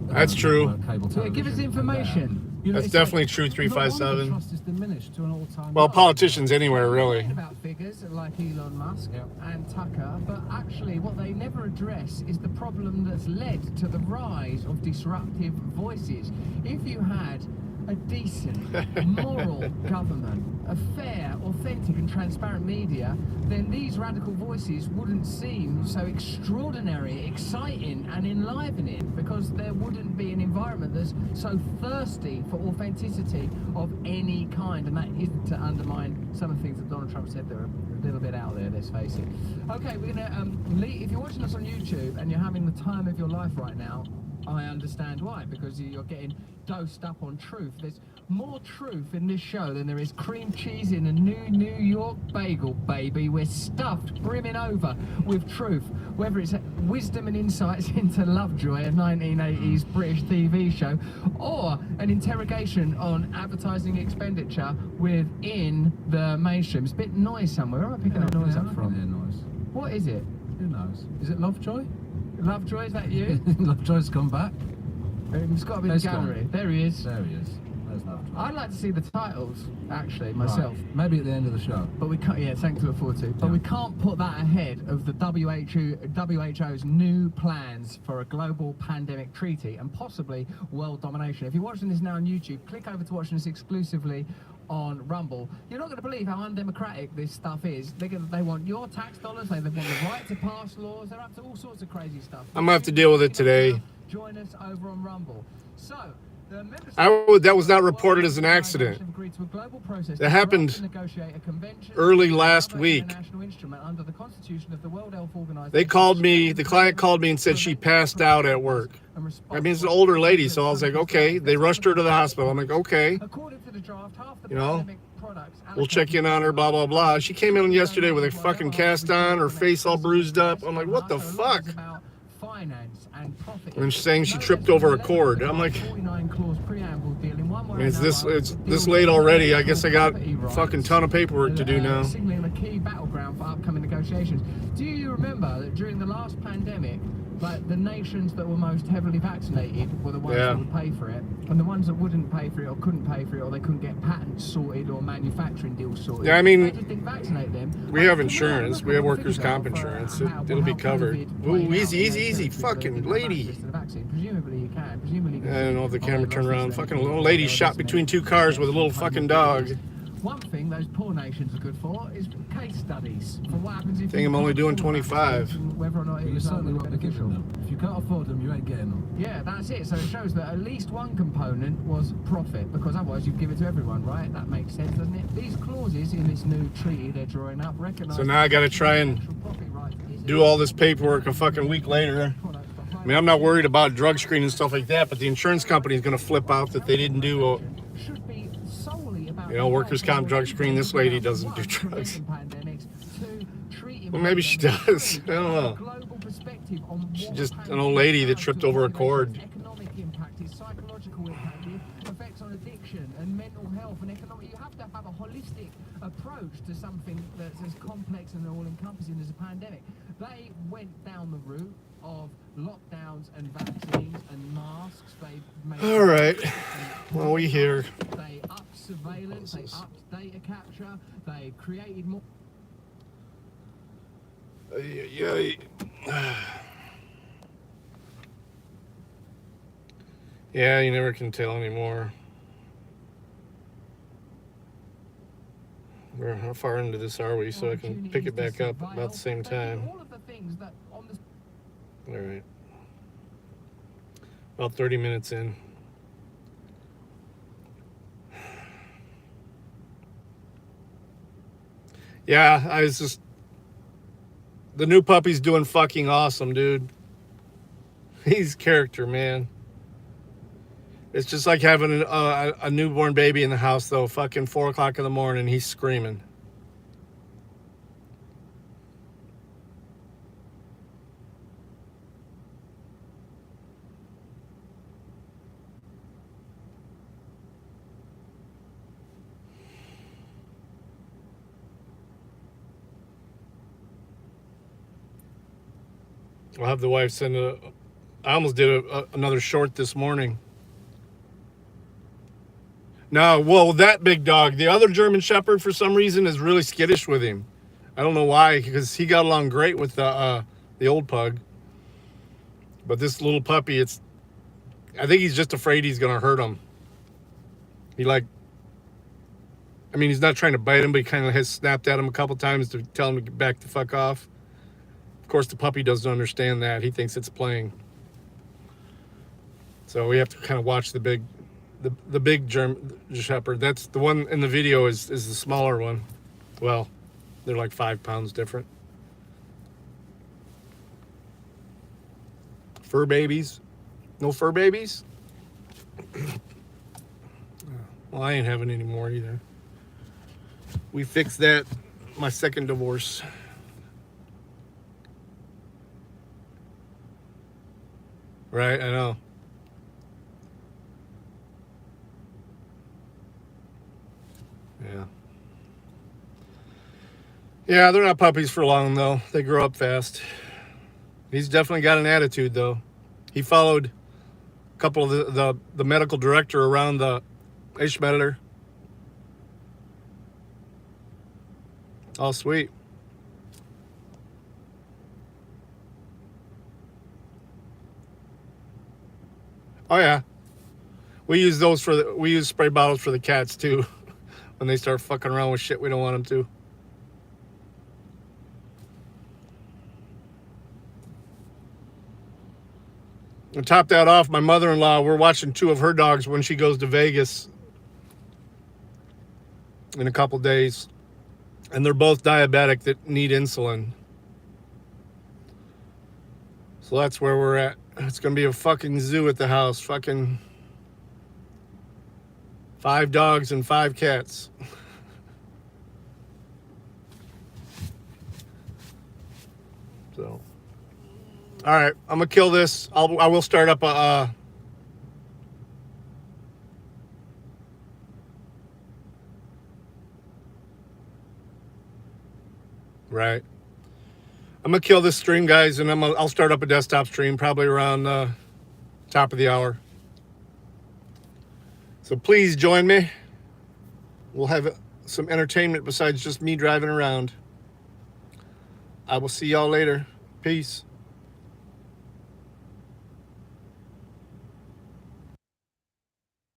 Speaker 4: That's true.
Speaker 15: Cable television.
Speaker 12: Give us information.
Speaker 15: You know,
Speaker 4: That's definitely true, 357.
Speaker 15: Trust is diminished to an all-time
Speaker 4: Well,
Speaker 15: low.
Speaker 4: politicians anywhere, really.
Speaker 12: About figures like Elon Musk and Tucker, but actually what they never address is the problem that's led to the rise of disruptive voices. If you had a decent, moral government, a fair, authentic and transparent media, then these radical voices wouldn't seem so extraordinary, exciting and enlivening, because there wouldn't be an environment that's so thirsty for authenticity of any kind. And that isn't to undermine some of the things that Donald Trump said that are a little bit out there, let's face it. Okay, we're gonna, if you're watching us on YouTube and you're having the time of your life right now, I understand why, because you're getting dosed up on truth. There's more truth in this show than there is cream cheese in a New York bagel, baby. We're stuffed, brimming over with truth. Whether it's wisdom and insights into Lovejoy, a 1980s British TV show, or an interrogation on advertising expenditure within the mainstream. It's a bit noise somewhere. Where am I picking that noise up from?
Speaker 15: Noise.
Speaker 12: What is it?
Speaker 15: Who knows? Is it Lovejoy?
Speaker 12: Lovejoy, is that you?
Speaker 15: Lovejoy's come back.
Speaker 12: He's got to be in the gallery. There he is.
Speaker 15: There he is. There's Lovejoy.
Speaker 12: I'd like to see the titles, actually, myself.
Speaker 15: Right. Maybe at the end of the show.
Speaker 12: But we can't, yeah, something to look forward to. But we can't put that ahead of the WHO's new plans for a global pandemic treaty and possibly world domination. If you're watching this now on YouTube, click over to watching this exclusively on Rumble. You're not going to believe how undemocratic this stuff is. They want your tax dollars, they want the right to pass laws, they're up to all sorts of crazy stuff.
Speaker 4: I'm going to have to deal with it today.
Speaker 12: Join us over on Rumble. So,
Speaker 4: that was not reported as an accident. That happened early last week. They called me, the client called me and said she passed out at work. I mean, it's an older lady, so I was like, okay. They rushed her to the hospital. I'm like, okay. You know, we'll check in on her, blah, blah, blah. She came in yesterday with a fucking cast on, her face all bruised up. I'm like, what the fuck? And she's saying she tripped over a cord. I'm like, I mean, it's this late already. I guess I got a fucking ton of paperwork to do now.
Speaker 12: Signaling a key battleground for upcoming negotiations. Do you remember that during the last pandemic, like, the nations that were most heavily vaccinated were the ones that would pay for it, and the ones that wouldn't pay for it or couldn't pay for it, or they couldn't get patents sorted or manufacturing deals sorted,
Speaker 4: yeah, I mean,
Speaker 12: they just didn't vaccinate them.
Speaker 4: We have insurance. We have workers' comp insurance. It'll be covered. Ooh, easy. Fucking lady.
Speaker 12: Presumably you can. Presumably
Speaker 4: I don't know if the camera turned around. Fucking little lady shot between two cars with a little fucking dog.
Speaker 12: One thing those poor nations are good for is case studies for what happens if
Speaker 4: I think I'm only doing 25.
Speaker 12: Whether or not it is
Speaker 15: certainly not beneficial. If you can't afford them, you ain't getting them.
Speaker 12: Yeah, that's it. So it shows that at least one component was profit, because otherwise you'd give it to everyone, right? That makes sense, doesn't it? These clauses in this new treaty they're drawing up recognise.
Speaker 4: So now I got to try and do all this paperwork a fucking week later. I mean, I'm not worried about drug screening and stuff like that, but the insurance company is going to flip out that they didn't do, you know, workers' comp drug screen. This lady doesn't do drugs. Well, maybe she does. I don't know. She's just an old lady that tripped over a cord.
Speaker 12: Economic impact, its psychological impact, the effects on addiction and mental health and economic. You have to have a holistic approach to something that's as complex and all-encompassing as a pandemic. They went down the route of lockdowns and vaccines and masks.
Speaker 4: All right. Well, we here.
Speaker 12: They upped surveillance. They upped data capture. They created more.
Speaker 4: Yeah, you never can tell anymore. How far into this are we, so I can pick it back up about the same time? All right. About 30 minutes in. Yeah, I was just... The new puppy's doing fucking awesome, dude. He's character, man. It's just like having a newborn baby in the house, though. Fucking 4 o'clock in the morning, he's screaming. I'll have the wife send I almost did another short this morning. No, well, that big dog. The other German Shepherd, for some reason, is really skittish with him. I don't know why, because he got along great with the old pug. But this little puppy, I think he's just afraid he's going to hurt him. He like, I mean, he's not trying to bite him, but he kind of has snapped at him a couple times to tell him to get back the fuck off. Of course, the puppy doesn't understand that. He thinks it's playing. So we have to kind of watch the big German Shepherd. That's the one in the video is the smaller one. Well, they're like 5 pounds different. Fur babies? No fur babies? Well, I ain't having any more either. We fixed that. My second divorce. Right, I know. Yeah. Yeah, they're not puppies for long, though. They grow up fast. He's definitely got an attitude, though. He followed a couple of the medical director around the Ishmaeler. Oh, sweet. Oh, yeah. We use those we use spray bottles for the cats, too. When they start fucking around with shit we don't want them to. To top that off, my mother-in-law, we're watching 2 of her dogs when she goes to Vegas in a couple days. And they're both diabetic that need insulin. So that's where we're at. It's going to be a fucking zoo at the house. Fucking 5 dogs and 5 cats. So, all right, I'm gonna kill this. I will start up a. Right. I'm gonna kill this stream, guys, and I'll start up a desktop stream probably around top of the hour. So please join me. We'll have some entertainment besides just me driving around. I will see y'all later. Peace.